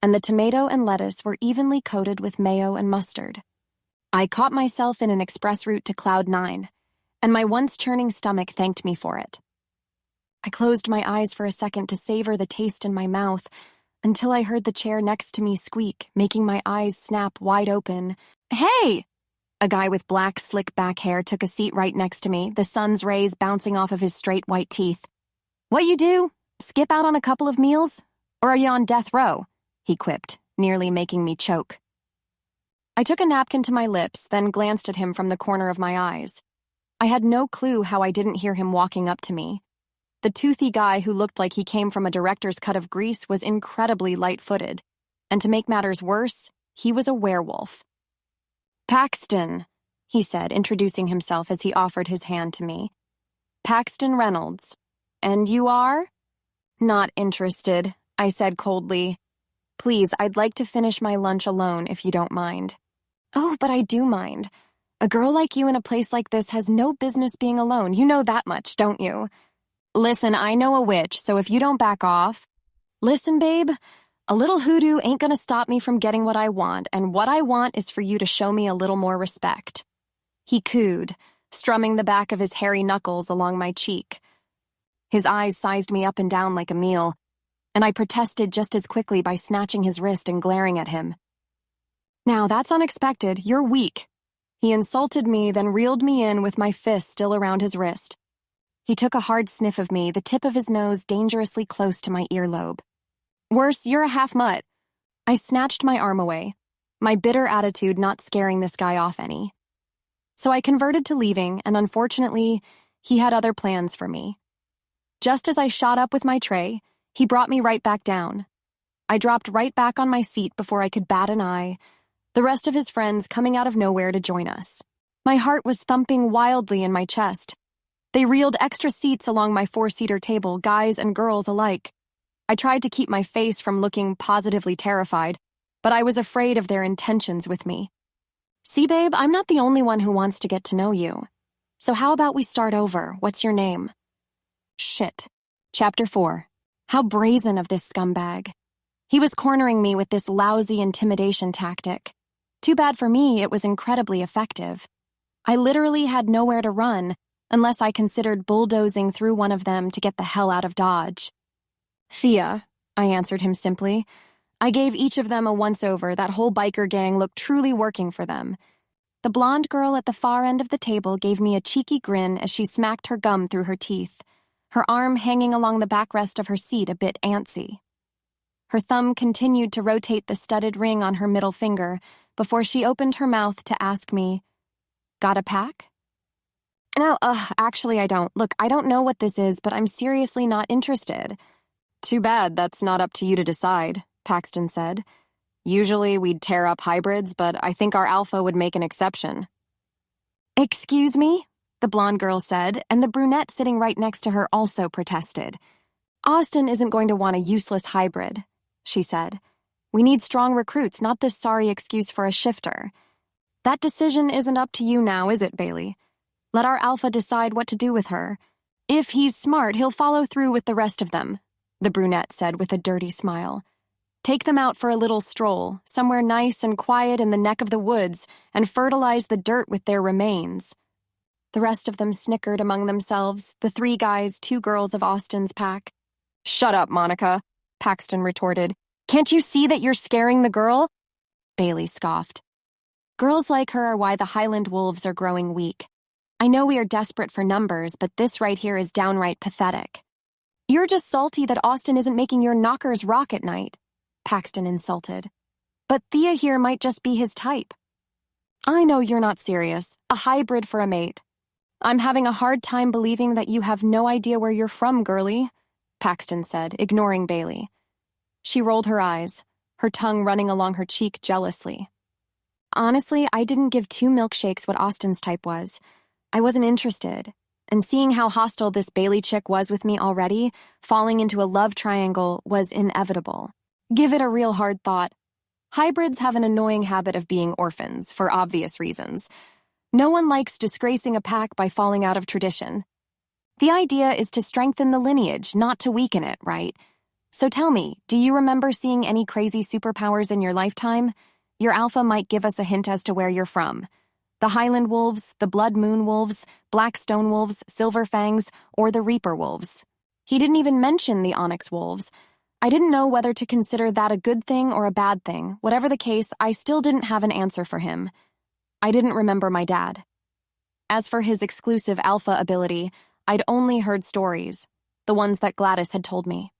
Speaker 2: and the tomato and lettuce were evenly coated with mayo and mustard. I caught myself in an express route to Cloud 9, and my once churning stomach thanked me for it. I closed my eyes for a second to savor the taste in my mouth until I heard the chair next to me squeak, making my eyes snap wide open. Hey! A guy with black, slick back hair took a seat right next to me, the sun's rays bouncing off of his straight white teeth. What you do? Skip out on a couple of meals? Or are you on death row? He quipped, nearly making me choke. I took a napkin to my lips, then glanced at him from the corner of my eyes. I had no clue how I didn't hear him walking up to me. The toothy guy who looked like he came from a director's cut of Grease was incredibly light-footed, and to make matters worse, he was a werewolf. Paxton, he said, introducing himself as he offered his hand to me. Paxton Reynolds. And you are? Not interested, I said coldly. Please, I'd like to finish my lunch alone if you don't mind. Oh, but I do mind. A girl like you in a place like this has no business being alone. You know that much, don't you? Listen, I know a witch, so if you don't back off... Listen, babe, a little hoodoo ain't gonna stop me from getting what I want, and what I want is for you to show me a little more respect. He cooed, strumming the back of his hairy knuckles along my cheek. His eyes sized me up and down like a meal, and I protested just as quickly by snatching his wrist and glaring at him. Now, that's unexpected. You're weak. He insulted me, then reeled me in with my fist still around his wrist. He took a hard sniff of me, the tip of his nose dangerously close to my earlobe. Worse, you're a half-mutt. I snatched my arm away, my bitter attitude not scaring this guy off any. So I converted to leaving, and unfortunately, he had other plans for me. Just as I shot up with my tray, he brought me right back down. I dropped right back on my seat before I could bat an eye, the rest of his friends coming out of nowhere to join us. My heart was thumping wildly in my chest. They reeled extra seats along my four-seater table, guys and girls alike. I tried to keep my face from looking positively terrified, but I was afraid of their intentions with me. See, babe, I'm not the only one who wants to get to know you. So how about we start over? What's your name? Shit. Chapter 4. How brazen of this scumbag. He was cornering me with this lousy intimidation tactic. Too bad for me, it was incredibly effective. I literally had nowhere to run, unless I considered bulldozing through one of them to get the hell out of Dodge. Thea, I answered him simply. I gave each of them a once-over. That whole biker gang looked truly working for them. The blonde girl at the far end of the table gave me a cheeky grin as she smacked her gum through her teeth, her arm hanging along the backrest of her seat a bit antsy. Her thumb continued to rotate the studded ring on her middle finger before she opened her mouth to ask me, "Got a pack?" No, actually I don't. Look, I don't know what this is, but I'm seriously not interested. Too bad that's not up to you to decide, Paxton said. Usually we'd tear up hybrids, but I think our alpha would make an exception. Excuse me? The blonde girl said, and the brunette sitting right next to her also protested. Austin isn't going to want a useless hybrid, she said. We need strong recruits, not this sorry excuse for a shifter. That decision isn't up to you now, is it, Bailey? Let our alpha decide what to do with her. If he's smart, he'll follow through with the rest of them, the brunette said with a dirty smile. Take them out for a little stroll, somewhere nice and quiet in the neck of the woods, and fertilize the dirt with their remains. The rest of them snickered among themselves, the 3 guys, 2 girls of Austin's pack. Shut up, Monica, Paxton retorted. Can't you see that you're scaring the girl? Bailey scoffed. Girls like her are why the Highland wolves are growing weak. I know we are desperate for numbers, but this right here is downright pathetic. You're just salty that Austin isn't making your knockers rock at night, Paxton insulted. But Thea here might just be his type. I know you're not serious. A hybrid for a mate. I'm having a hard time believing that you have no idea where you're from, girlie, Paxton said, ignoring Bailey. She rolled her eyes, her tongue running along her cheek jealously. Honestly, I didn't give 2 milkshakes what Austin's type was. I wasn't interested, and seeing how hostile this Bailey chick was with me already, falling into a love triangle was inevitable. Give it a real hard thought. Hybrids have an annoying habit of being orphans, for obvious reasons. No one likes disgracing a pack by falling out of tradition. The idea is to strengthen the lineage, not to weaken it, right? So tell me, do you remember seeing any crazy superpowers in your lifetime? Your alpha might give us a hint as to where you're from. The Highland Wolves, the Blood Moon Wolves, Black Stone Wolves, Silver Fangs, or the Reaper Wolves. He didn't even mention the Onyx Wolves. I didn't know whether to consider that a good thing or a bad thing. Whatever the case, I still didn't have an answer for him. I didn't remember my dad. As for his exclusive alpha ability, I'd only heard stories, the ones that Gladys had told me.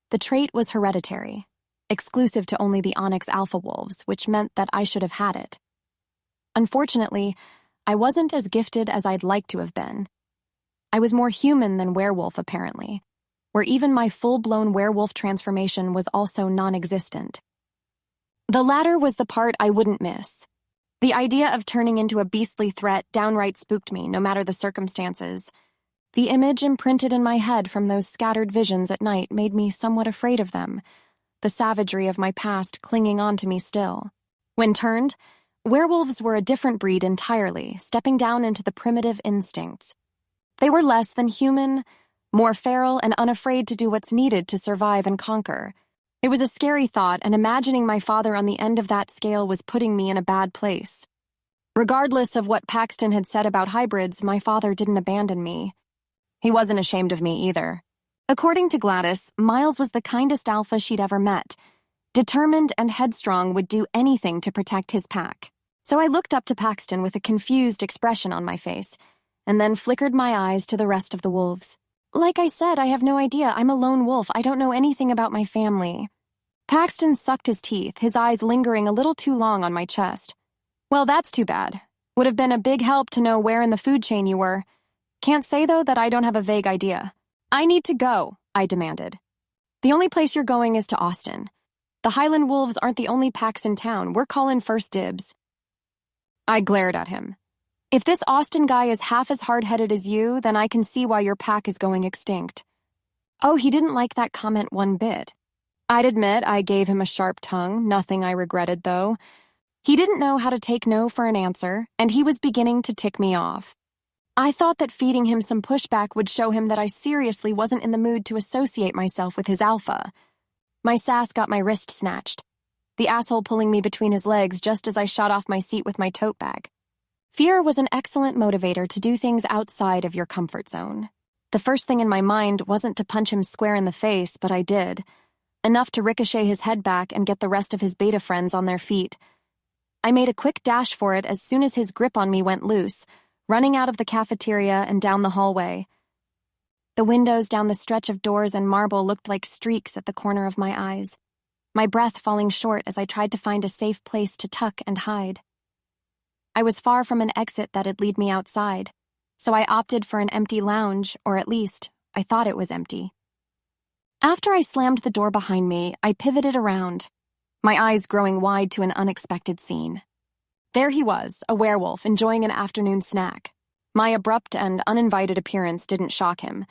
Speaker 2: The trait was hereditary, exclusive to only the Onyx Alpha Wolves, which meant that I should have had it. Unfortunately, I wasn't as gifted as I'd like to have been. I was more human than werewolf, apparently, where even my full-blown werewolf transformation was also non-existent. The latter was the part I wouldn't miss. The idea of turning into a beastly threat downright spooked me, no matter the circumstances. The image imprinted in my head from those scattered visions at night made me somewhat afraid of them, the savagery of my past clinging on to me still. When turned, werewolves were a different breed entirely, stepping down into the primitive instincts. They were less than human, more feral and unafraid to do what's needed to survive and conquer. It was a scary thought, and imagining my father on the end of that scale was putting me in a bad place. Regardless of what Paxton had said about hybrids, my father didn't abandon me. He wasn't ashamed of me either. According to Gladys, Miles was the kindest alpha she'd ever met. Determined and headstrong, would do anything to protect his pack. So I looked up to Paxton with a confused expression on my face, and then flickered my eyes to the rest of the wolves. Like I said, I have no idea. I'm a lone wolf. I don't know anything about my family. Paxton sucked his teeth, his eyes lingering a little too long on my chest. Well, that's too bad. Would have been a big help to know where in the food chain you were. Can't say, though, that I don't have a vague idea. I need to go, I demanded. The only place you're going is to Austin. The Highland Wolves aren't the only packs in town. We're calling first dibs. I glared at him. If this Austin guy is half as hard-headed as you, then I can see why your pack is going extinct. Oh, he didn't like that comment one bit. I'd admit I gave him a sharp tongue, nothing I regretted, though. He didn't know how to take no for an answer, and he was beginning to tick me off. I thought that feeding him some pushback would show him that I seriously wasn't in the mood to associate myself with his alpha. My sass got my wrist snatched, the asshole pulling me between his legs just as I shot off my seat with my tote bag. Fear was an excellent motivator to do things outside of your comfort zone. The first thing in my mind wasn't to punch him square in the face, but I did. Enough to ricochet his head back and get the rest of his beta friends on their feet. I made a quick dash for it as soon as his grip on me went loose, running out of the cafeteria and down the hallway. The windows down the stretch of doors and marble looked like streaks at the corner of my eyes, my breath falling short as I tried to find a safe place to tuck and hide. I was far from an exit that'd lead me outside, so I opted for an empty lounge, or at least, I thought it was empty. After I slammed the door behind me, I pivoted around, my eyes growing wide to an unexpected scene. There he was, a werewolf, enjoying an afternoon snack. My abrupt and uninvited appearance didn't shock him.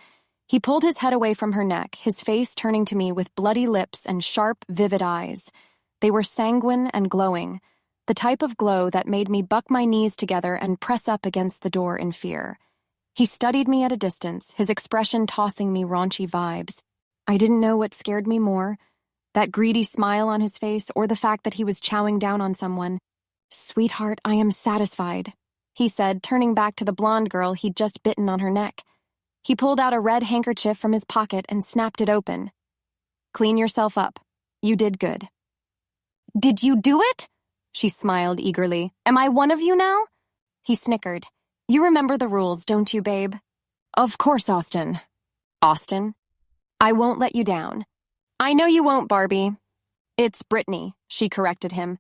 Speaker 2: He pulled his head away from her neck, his face turning to me with bloody lips and sharp, vivid eyes. They were sanguine and glowing, the type of glow that made me buck my knees together and press up against the door in fear. He studied me at a distance, his expression tossing me raunchy vibes. I didn't know what scared me more, that greedy smile on his face or the fact that he was chowing down on someone. "Sweetheart, I am satisfied," he said, turning back to the blonde girl he'd just bitten on her neck. He pulled out a red handkerchief from his pocket and snapped it open. "Clean yourself up. You did good." "Did you do it?" She smiled eagerly. "Am I one of you now?" He snickered. "You remember the rules, don't you, babe?" "Of course, Austin." "Austin? I won't let you down." "I know you won't, Barbie." "It's Brittany," she corrected him.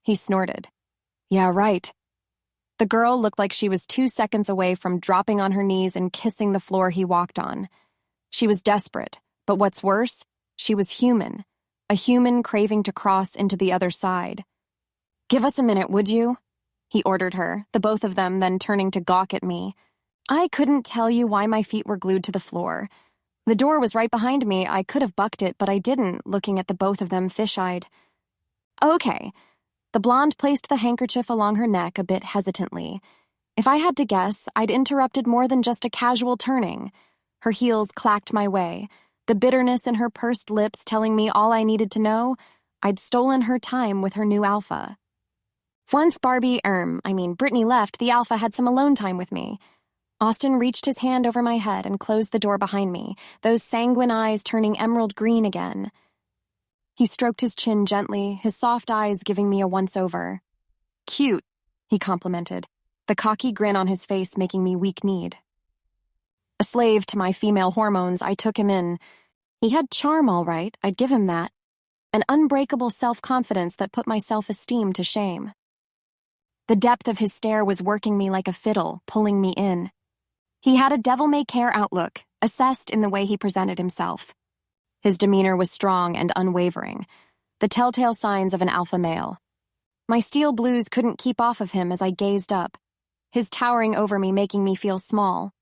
Speaker 2: He snorted. "Yeah, right." The girl looked like she was 2 seconds away from dropping on her knees and kissing the floor he walked on. She was desperate, but what's worse, she was human, a human craving to cross into the other side. "Give us a minute, would you?" he ordered her, the both of them then turning to gawk at me. I couldn't tell you why my feet were glued to the floor. The door was right behind me. I could have bucked it, but I didn't, looking at the both of them fish-eyed. "Okay." The blonde placed the handkerchief along her neck a bit hesitantly. If I had to guess, I'd interrupted more than just a casual turning. Her heels clacked my way, the bitterness in her pursed lips telling me all I needed to know. I'd stolen her time with her new alpha. Once Brittany left, the alpha had some alone time with me. Austin reached his hand over my head and closed the door behind me, those sanguine eyes turning emerald green again. He stroked his chin gently, his soft eyes giving me a once-over. "Cute," he complimented, the cocky grin on his face making me weak-kneed. A slave to my female hormones, I took him in. He had charm, all right, I'd give him that. An unbreakable self-confidence that put my self-esteem to shame. The depth of his stare was working me like a fiddle, pulling me in. He had a devil-may-care outlook, assessed in the way he presented himself. His demeanor was strong and unwavering, the telltale signs of an alpha male. My steel blues couldn't keep off of him as I gazed up, his towering over me making me feel small.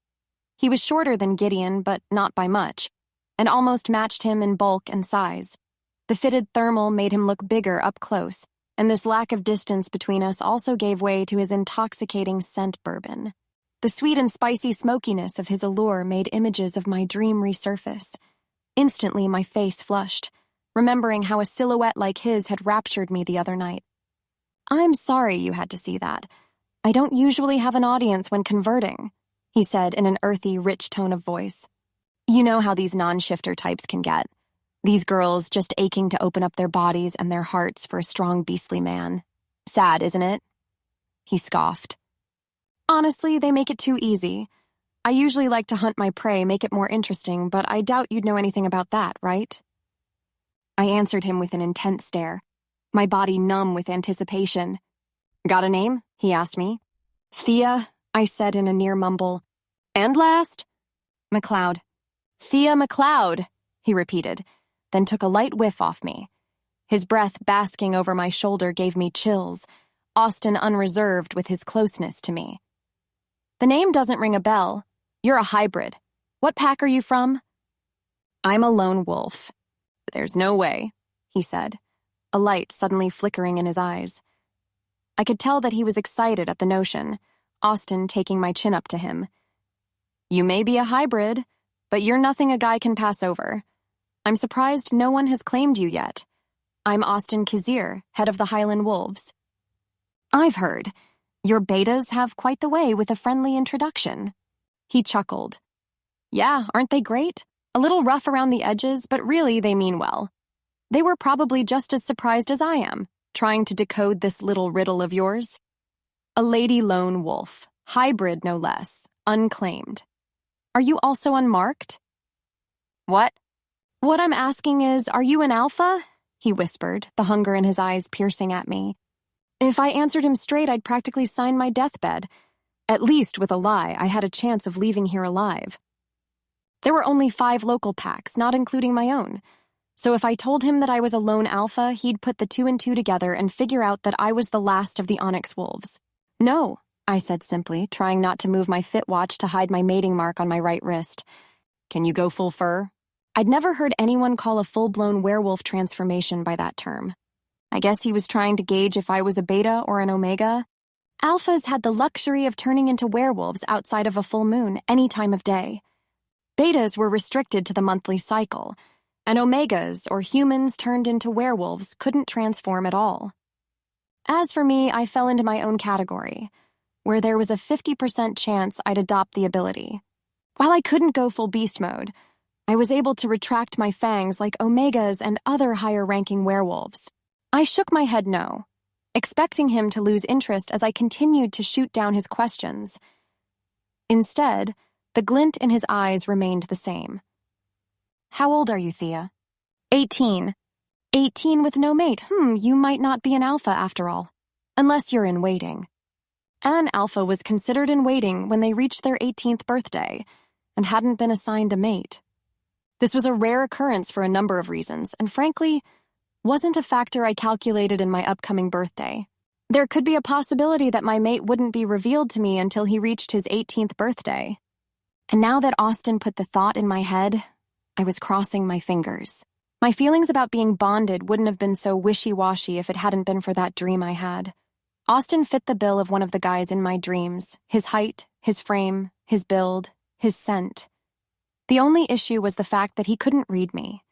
Speaker 2: He was shorter than Gideon, but not by much, and almost matched him in bulk and size. The fitted thermal made him look bigger up close, and this lack of distance between us also gave way to his intoxicating scent bourbon. The sweet and spicy smokiness of his allure made images of my dream resurface. Instantly, my face flushed, remembering how a silhouette like his had raptured me the other night. "I'm sorry you had to see that. I don't usually have an audience when converting," he said in an earthy, rich tone of voice. "You know how these non-shifter types can get. These girls just aching to open up their bodies and their hearts for a strong, beastly man. Sad, isn't it?" He scoffed. "Honestly, they make it too easy. I usually like to hunt my prey, make it more interesting, but I doubt you'd know anything about that, right?" I answered him with an intense stare, my body numb with anticipation. "Got a name?" he asked me. "Thea," I said in a near mumble. "And last?" "McLeod." "Thea McLeod," he repeated, then took a light whiff off me. His breath basking over my shoulder gave me chills, Austin unreserved with his closeness to me. "The name doesn't ring a bell. You're a hybrid. What pack are you from?" "I'm a lone wolf." "There's no way," he said, a light suddenly flickering in his eyes. I could tell that he was excited at the notion, Austin taking my chin up to him. "You may be a hybrid, but you're nothing a guy can pass over. I'm surprised no one has claimed you yet. I'm Austin Kazir, head of the Highland Wolves." "I've heard. Your betas have quite the way with a friendly introduction." He chuckled. "Yeah, aren't they great? A little rough around the edges, but really they mean well. They were probably just as surprised as I am, trying to decode this little riddle of yours. A lady lone wolf, hybrid no less, unclaimed. Are you also unmarked?" "What?" "What I'm asking is, are you an alpha?" he whispered, the hunger in his eyes piercing at me. If I answered him straight, I'd practically sign my deathbed. At least with a lie, I had a chance of leaving here alive. There were only 5 local packs, not including my own. So if I told him that I was a lone alpha, he'd put the 2 and 2 together and figure out that I was the last of the Onyx Wolves. "No," I said simply, trying not to move my fit watch to hide my mating mark on my right wrist. "Can you go full fur?" I'd never heard anyone call a full-blown werewolf transformation by that term. I guess he was trying to gauge if I was a beta or an omega. Alphas had the luxury of turning into werewolves outside of a full moon any time of day. Betas were restricted to the monthly cycle, and omegas, or humans turned into werewolves, couldn't transform at all. As for me, I fell into my own category, where there was a 50% chance I'd adopt the ability. While I couldn't go full beast mode, I was able to retract my fangs like omegas and other higher-ranking werewolves. I shook my head no, expecting him to lose interest as I continued to shoot down his questions. Instead, the glint in his eyes remained the same. "How old are you, Thea?" 18. 18 with no mate. You might not be an alpha after all. Unless you're in waiting. An alpha was considered in waiting when they reached their 18th birthday and hadn't been assigned a mate. This was a rare occurrence for a number of reasons, and frankly, wasn't a factor I calculated in my upcoming birthday. There could be a possibility that my mate wouldn't be revealed to me until he reached his 18th birthday. And now that Austin put the thought in my head, I was crossing my fingers. My feelings about being bonded wouldn't have been so wishy-washy if it hadn't been for that dream I had. Austin fit the bill of one of the guys in my dreams, his height, his frame, his build, his scent. The only issue was the fact that he couldn't read me.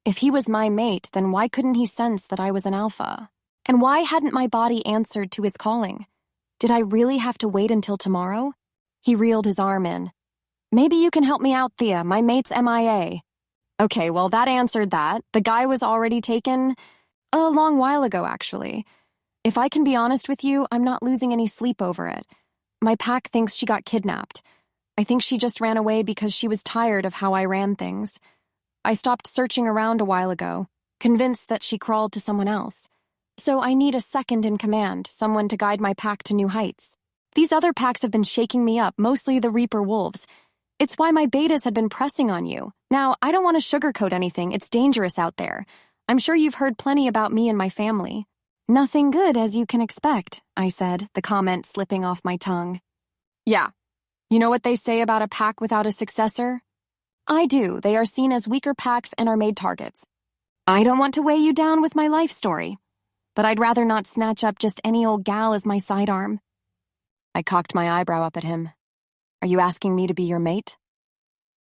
Speaker 2: If he was my mate, then why couldn't he sense that I was an alpha? And why hadn't my body answered to his calling? Did I really have to wait until tomorrow? He reeled his arm in. "Maybe you can help me out, Thea. My mate's MIA. Okay, well, that answered that. The guy was already taken a long while ago, actually. If I can be honest with you, I'm not losing any sleep over it. My pack thinks she got kidnapped. I think she just ran away because she was tired of how I ran things. I stopped searching around a while ago, convinced that she crawled to someone else. So I need a second in command, someone to guide my pack to new heights. These other packs have been shaking me up, mostly the Reaper Wolves. It's why my betas had been pressing on you. Now, I don't want to sugarcoat anything. It's dangerous out there. I'm sure you've heard plenty about me and my family. Nothing good, as you can expect, I said, the comment slipping off my tongue. Yeah. You know what they say about a pack without a successor? I do. They are seen as weaker packs and are made targets. I don't want to weigh you down with my life story, but I'd rather not snatch up just any old gal as my sidearm. I cocked my eyebrow up at him. Are you asking me to be your mate?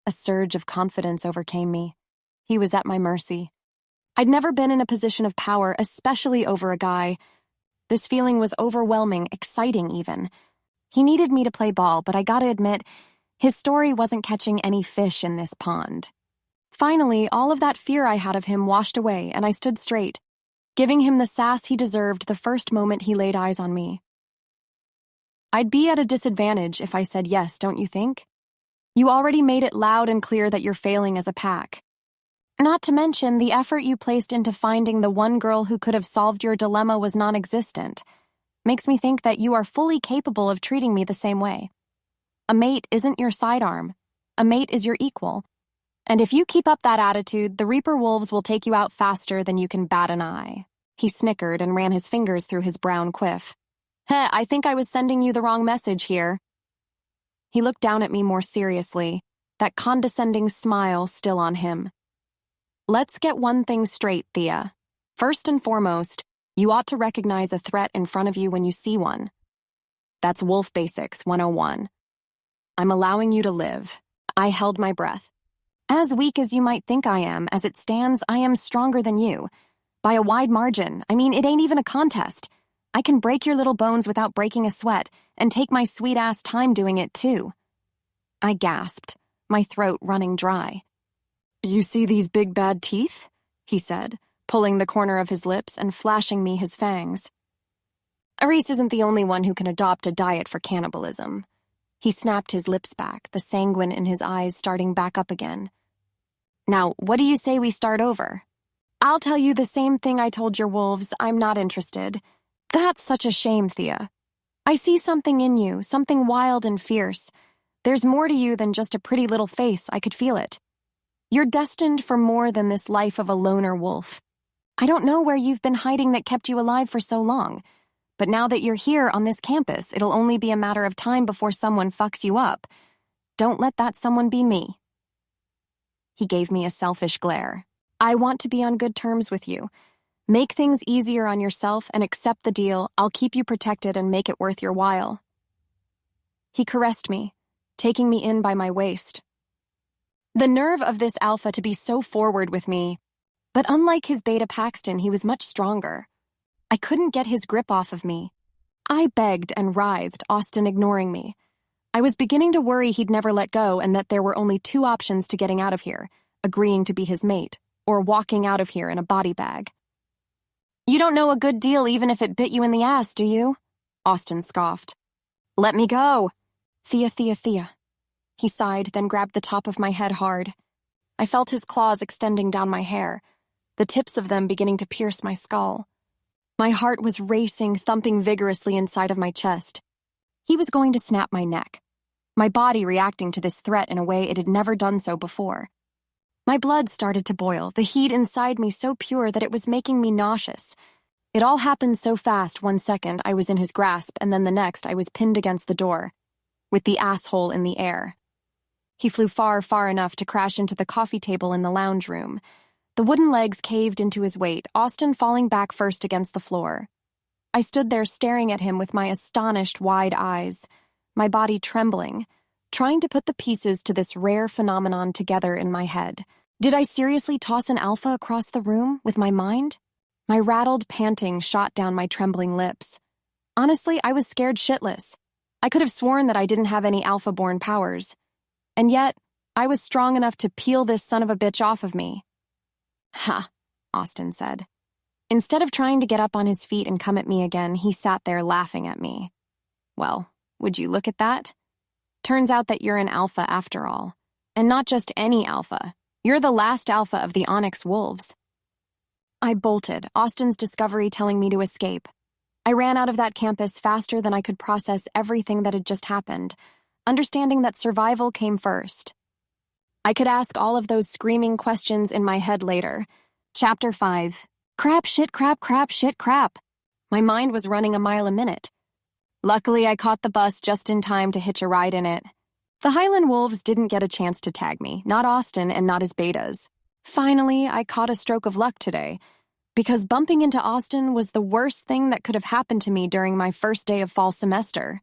Speaker 2: A surge of confidence overcame me. He was at my mercy. I'd never been in a position of power, especially over a guy. This feeling was overwhelming, exciting even. He needed me to play ball, but I gotta admit, his story wasn't catching any fish in this pond. Finally, all of that fear I had of him washed away, and I stood straight, giving him the sass he deserved the first moment he laid eyes on me. I'd be at a disadvantage if I said yes, don't you think? You already made it loud and clear that you're failing as a pack. Not to mention, the effort you placed into finding the one girl who could have solved your dilemma was non-existent. Makes me think that you are fully capable of treating me the same way. A mate isn't your sidearm. A mate is your equal. And if you keep up that attitude, the Reaper Wolves will take you out faster than you can bat an eye. He snickered and ran his fingers through his brown quiff. Heh, I think I was sending you the wrong message here. He looked down at me more seriously, that condescending smile still on him. Let's get one thing straight, Thea. First and foremost, you ought to recognize a threat in front of you when you see one. That's Wolf Basics 101. I'm allowing you to live. I held my breath. As weak as you might think I am, as it stands, I am stronger than you. By a wide margin. I mean, it ain't even a contest. I can break your little bones without breaking a sweat, and take my sweet-ass time doing it, too. I gasped, my throat running dry. You see these big bad teeth? He said, pulling the corner of his lips and flashing me his fangs. Aris isn't the only one who can adopt a diet for cannibalism. He snapped his lips back, the sanguine in his eyes starting back up again. Now, what do you say we start over? I'll tell you the same thing I told your wolves. I'm not interested. That's such a shame, Thea. I see something in you, something wild and fierce. There's more to you than just a pretty little face. I could feel it. You're destined for more than this life of a loner wolf. I don't know where you've been hiding that kept you alive for so long, but now that you're here on this campus, it'll only be a matter of time before someone fucks you up. Don't let that someone be me. He gave me a selfish glare. I want to be on good terms with you. Make things easier on yourself and accept the deal. I'll keep you protected and make it worth your while. He caressed me, taking me in by my waist. The nerve of this alpha to be so forward with me, but unlike his beta Paxton, he was much stronger. I couldn't get his grip off of me. I begged and writhed, Austin ignoring me. I was beginning to worry he'd never let go and that there were only two options to getting out of here, agreeing to be his mate, or walking out of here in a body bag. You don't know a good deal even if it bit you in the ass, do you? Austin scoffed. Let me go. Thea. He sighed, then grabbed the top of my head hard. I felt his claws extending down my hair, the tips of them beginning to pierce my skull. My heart was racing, thumping vigorously inside of my chest. He was going to snap my neck, my body reacting to this threat in a way it had never done so before. My blood started to boil, the heat inside me so pure that it was making me nauseous. It all happened so fast. 1 second, I was in his grasp, and then the next, I was pinned against the door, with the asshole in the air. He flew far enough to crash into the coffee table in the lounge room. The wooden legs caved into his weight, Austin falling back first against the floor. I stood there staring at him with my astonished wide eyes, my body trembling, trying to put the pieces to this rare phenomenon together in my head. Did I seriously toss an alpha across the room with my mind? My rattled panting shot down my trembling lips. Honestly, I was scared shitless. I could have sworn that I didn't have any alpha-born powers. And yet, I was strong enough to peel this son of a bitch off of me. Ha, Austin said. Instead of trying to get up on his feet and come at me again, he sat there laughing at me. Well, would you look at that? Turns out that you're an alpha after all. And not just any alpha. You're the last alpha of the Onyx Wolves. I bolted, Austin's discovery telling me to escape. I ran out of that campus faster than I could process everything that had just happened, understanding that survival came first. I could ask all of those screaming questions in my head later. Chapter 5. Crap, shit, crap, crap, shit, crap. My mind was running a mile a minute. Luckily, I caught the bus just in time to hitch a ride in it. The Highland Wolves didn't get a chance to tag me, not Austin and not his betas. Finally, I caught a stroke of luck today, because bumping into Austin was the worst thing that could have happened to me during my first day of fall semester.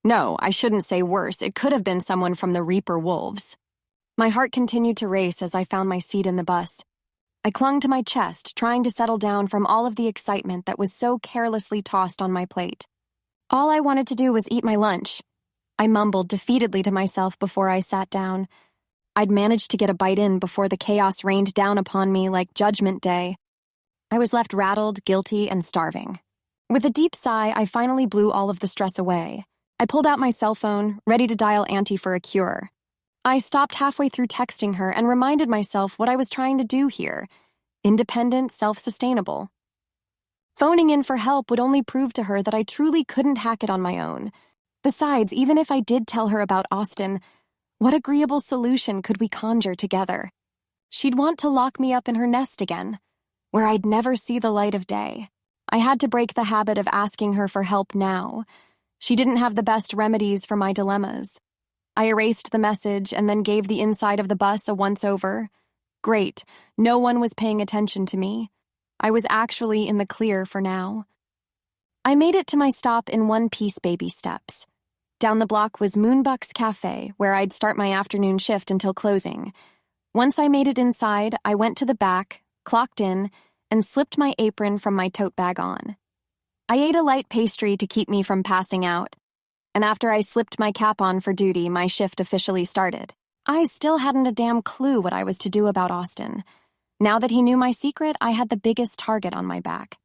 Speaker 2: No, I shouldn't say worse. It could have been someone from the Reaper Wolves. My heart continued to race as I found my seat in the bus. I clung to my chest, trying to settle down from all of the excitement that was so carelessly tossed on my plate. All I wanted to do was eat my lunch. I mumbled defeatedly to myself before I sat down. I'd managed to get a bite in before the chaos rained down upon me like Judgment Day. I was left rattled, guilty, and starving. With a deep sigh, I finally blew all of the stress away. I pulled out my cell phone, ready to dial Auntie for a cure. I stopped halfway through texting her and reminded myself what I was trying to do here: independent, self-sustainable. Phoning in for help would only prove to her that I truly couldn't hack it on my own. Besides, even if I did tell her about Austin, what agreeable solution could we conjure together? She'd want to lock me up in her nest again, where I'd never see the light of day. I had to break the habit of asking her for help now. She didn't have the best remedies for my dilemmas. I erased the message and then gave the inside of the bus a once-over. Great, no one was paying attention to me. I was actually in the clear for now. I made it to my stop in one-piece baby steps. Down the block was Moonbuck's Cafe, where I'd start my afternoon shift until closing. Once I made it inside, I went to the back, clocked in, and slipped my apron from my tote bag on. I ate a light pastry to keep me from passing out, and after I slipped my cap on for duty, my shift officially started. I still hadn't a damn clue what I was to do about Austin. Now that he knew my secret, I had the biggest target on my back.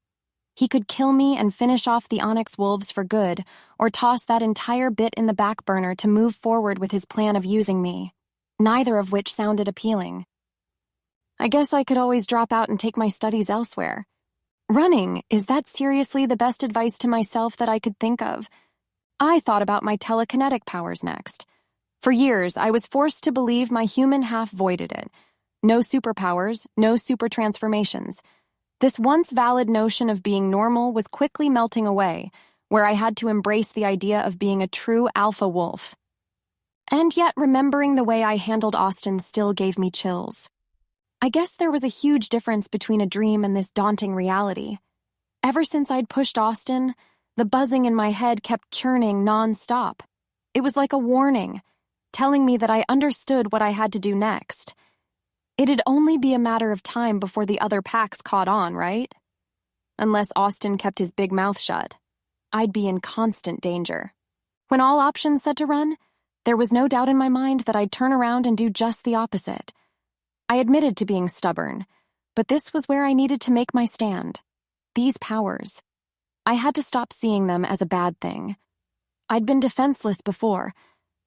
Speaker 2: He could kill me and finish off the Onyx Wolves for good, or toss that entire bit in the back burner to move forward with his plan of using me, neither of which sounded appealing. I guess I could always drop out and take my studies elsewhere. Running, is that seriously the best advice to myself that I could think of? I thought about my telekinetic powers next. For years, I was forced to believe my human half voided it. No superpowers, no super transformations. This once valid notion of being normal was quickly melting away, where I had to embrace the idea of being a true alpha wolf. And yet, remembering the way I handled Austin still gave me chills. I guess there was a huge difference between a dream and this daunting reality. Ever since I'd pushed Austin, the buzzing in my head kept churning non-stop. It was like a warning, telling me that I understood what I had to do next. It'd only be a matter of time before the other packs caught on, right? Unless Austin kept his big mouth shut, I'd be in constant danger. When all options said to run, there was no doubt in my mind that I'd turn around and do just the opposite. I admitted to being stubborn, but this was where I needed to make my stand. These powers. I had to stop seeing them as a bad thing. I'd been defenseless before.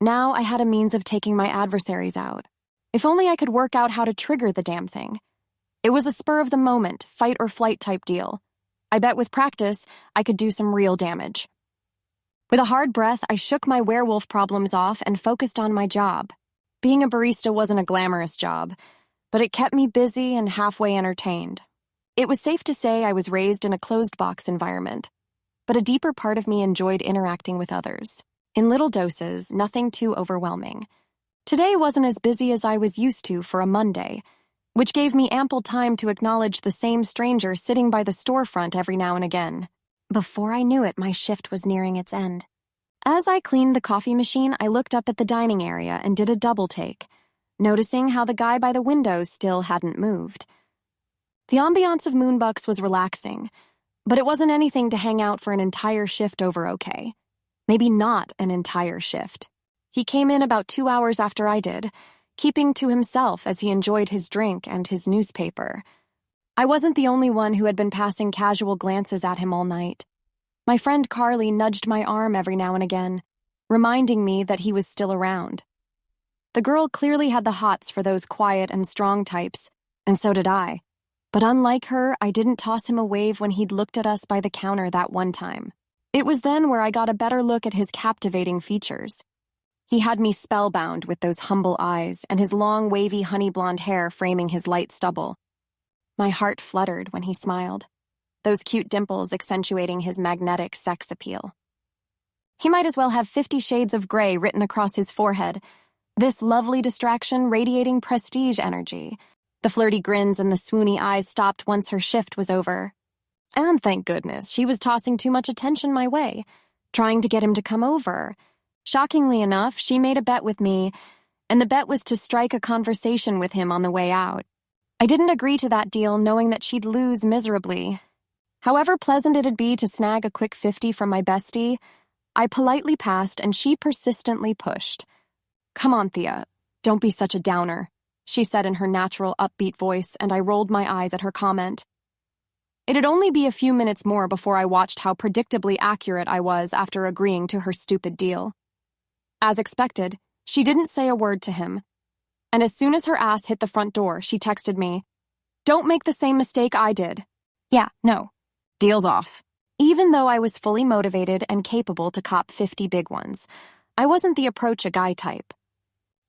Speaker 2: Now I had a means of taking my adversaries out. If only I could work out how to trigger the damn thing. It was a spur-of-the-moment, fight-or-flight type deal. I bet with practice, I could do some real damage. With a hard breath, I shook my werewolf problems off and focused on my job. Being a barista wasn't a glamorous job, but it kept me busy and halfway entertained. It was safe to say I was raised in a closed-box environment, but a deeper part of me enjoyed interacting with others. In little doses, nothing too overwhelming. Today wasn't as busy as I was used to for a Monday, which gave me ample time to acknowledge the same stranger sitting by the storefront every now and again. Before I knew it, my shift was nearing its end. As I cleaned the coffee machine, I looked up at the dining area and did a double take, noticing how the guy by the windows still hadn't moved. The ambiance of Moonbuck's was relaxing, but it wasn't anything to hang out for an entire shift over, okay? Maybe not an entire shift. He came in about 2 hours after I did, keeping to himself as he enjoyed his drink and his newspaper. I wasn't the only one who had been passing casual glances at him all night. My friend Carly nudged my arm every now and again, reminding me that he was still around. The girl clearly had the hots for those quiet and strong types, and so did I. But unlike her, I didn't toss him a wave when he'd looked at us by the counter that one time. It was then where I got a better look at his captivating features. He had me spellbound with those humble eyes and his long, wavy, honey blonde hair framing his light stubble. My heart fluttered when he smiled. those cute dimples accentuating his magnetic sex appeal. He might as well have 50 Shades of Grey written across his forehead, this lovely distraction radiating prestige energy. The flirty grins and the swoony eyes stopped once her shift was over. And thank goodness, she was tossing too much attention my way, trying to get him to come over. Shockingly enough, she made a bet with me, and the bet was to strike a conversation with him on the way out. I didn't agree to that deal knowing that she'd lose miserably. However pleasant it'd be to snag a quick 50 from my bestie, I politely passed and she persistently pushed. "Come on, Thea, don't be such a downer," she said in her natural upbeat voice, and I rolled my eyes at her comment. It'd only be a few minutes more before I watched how predictably accurate I was after agreeing to her stupid deal. As expected, she didn't say a word to him, and as soon as her ass hit the front door, she texted me, "Don't make the same mistake I did." Yeah, no. Deal's off. Even though I was fully motivated and capable to cop 50 big ones, I wasn't the approach a guy type.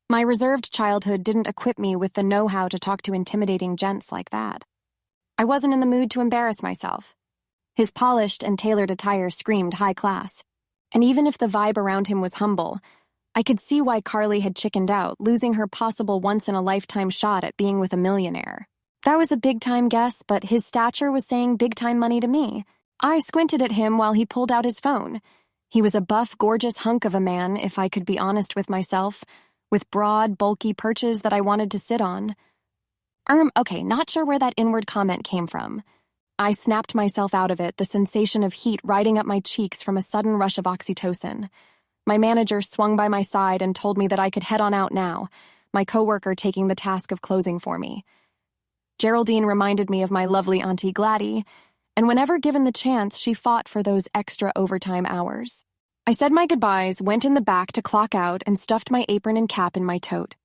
Speaker 2: My reserved childhood didn't equip me with the know-how to talk to intimidating gents like that. I wasn't in the mood to embarrass myself. His polished and tailored attire screamed high class, and even if the vibe around him was humble, I could see why Carly had chickened out, losing her possible once-in-a-lifetime shot at being with a millionaire. That was a big-time guess, but his stature was saying big-time money to me. I squinted at him while he pulled out his phone. He was a buff, gorgeous hunk of a man, if I could be honest with myself, with broad, bulky perches that I wanted to sit on. Okay, not sure where that inward comment came from. I snapped myself out of it, the sensation of heat riding up my cheeks from a sudden rush of oxytocin. My manager swung by my side and told me that I could head on out now, my coworker taking the task of closing for me. Geraldine reminded me of my lovely Auntie Gladdy, and whenever given the chance, she fought for those extra overtime hours. I said my goodbyes, went in the back to clock out, and stuffed my apron and cap in my tote.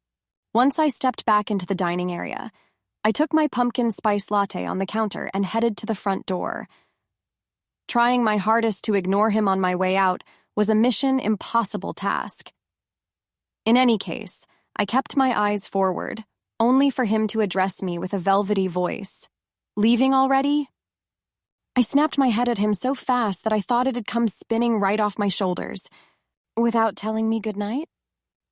Speaker 2: Once I stepped back into the dining area, I took my pumpkin spice latte on the counter and headed to the front door. Trying my hardest to ignore him on my way out was a mission impossible task. In any case, I kept my eyes forward, only for him to address me with a velvety voice. "Leaving already?" I snapped my head at him so fast that I thought it had come spinning right off my shoulders. "Without telling me goodnight?"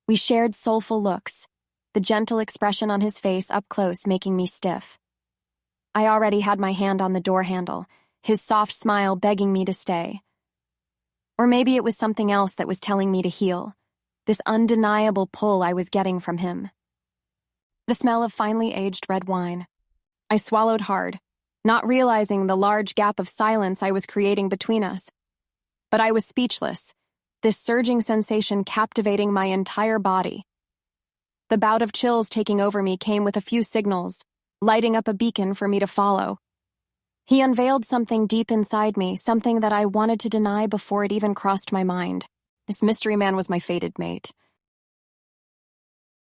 Speaker 2: We shared soulful looks, the gentle expression on his face up close making me stiff. I already had my hand on the door handle, his soft smile begging me to stay. Or maybe it was something else that was telling me to heal, this undeniable pull I was getting from him. The smell of finely aged red wine. I swallowed hard, not realizing the large gap of silence I was creating between us. But I was speechless, this surging sensation captivating my entire body. The bout of chills taking over me came with a few signals, lighting up a beacon for me to follow. He unveiled something deep inside me, something that I wanted to deny before it even crossed my mind. This mystery man was my fated mate.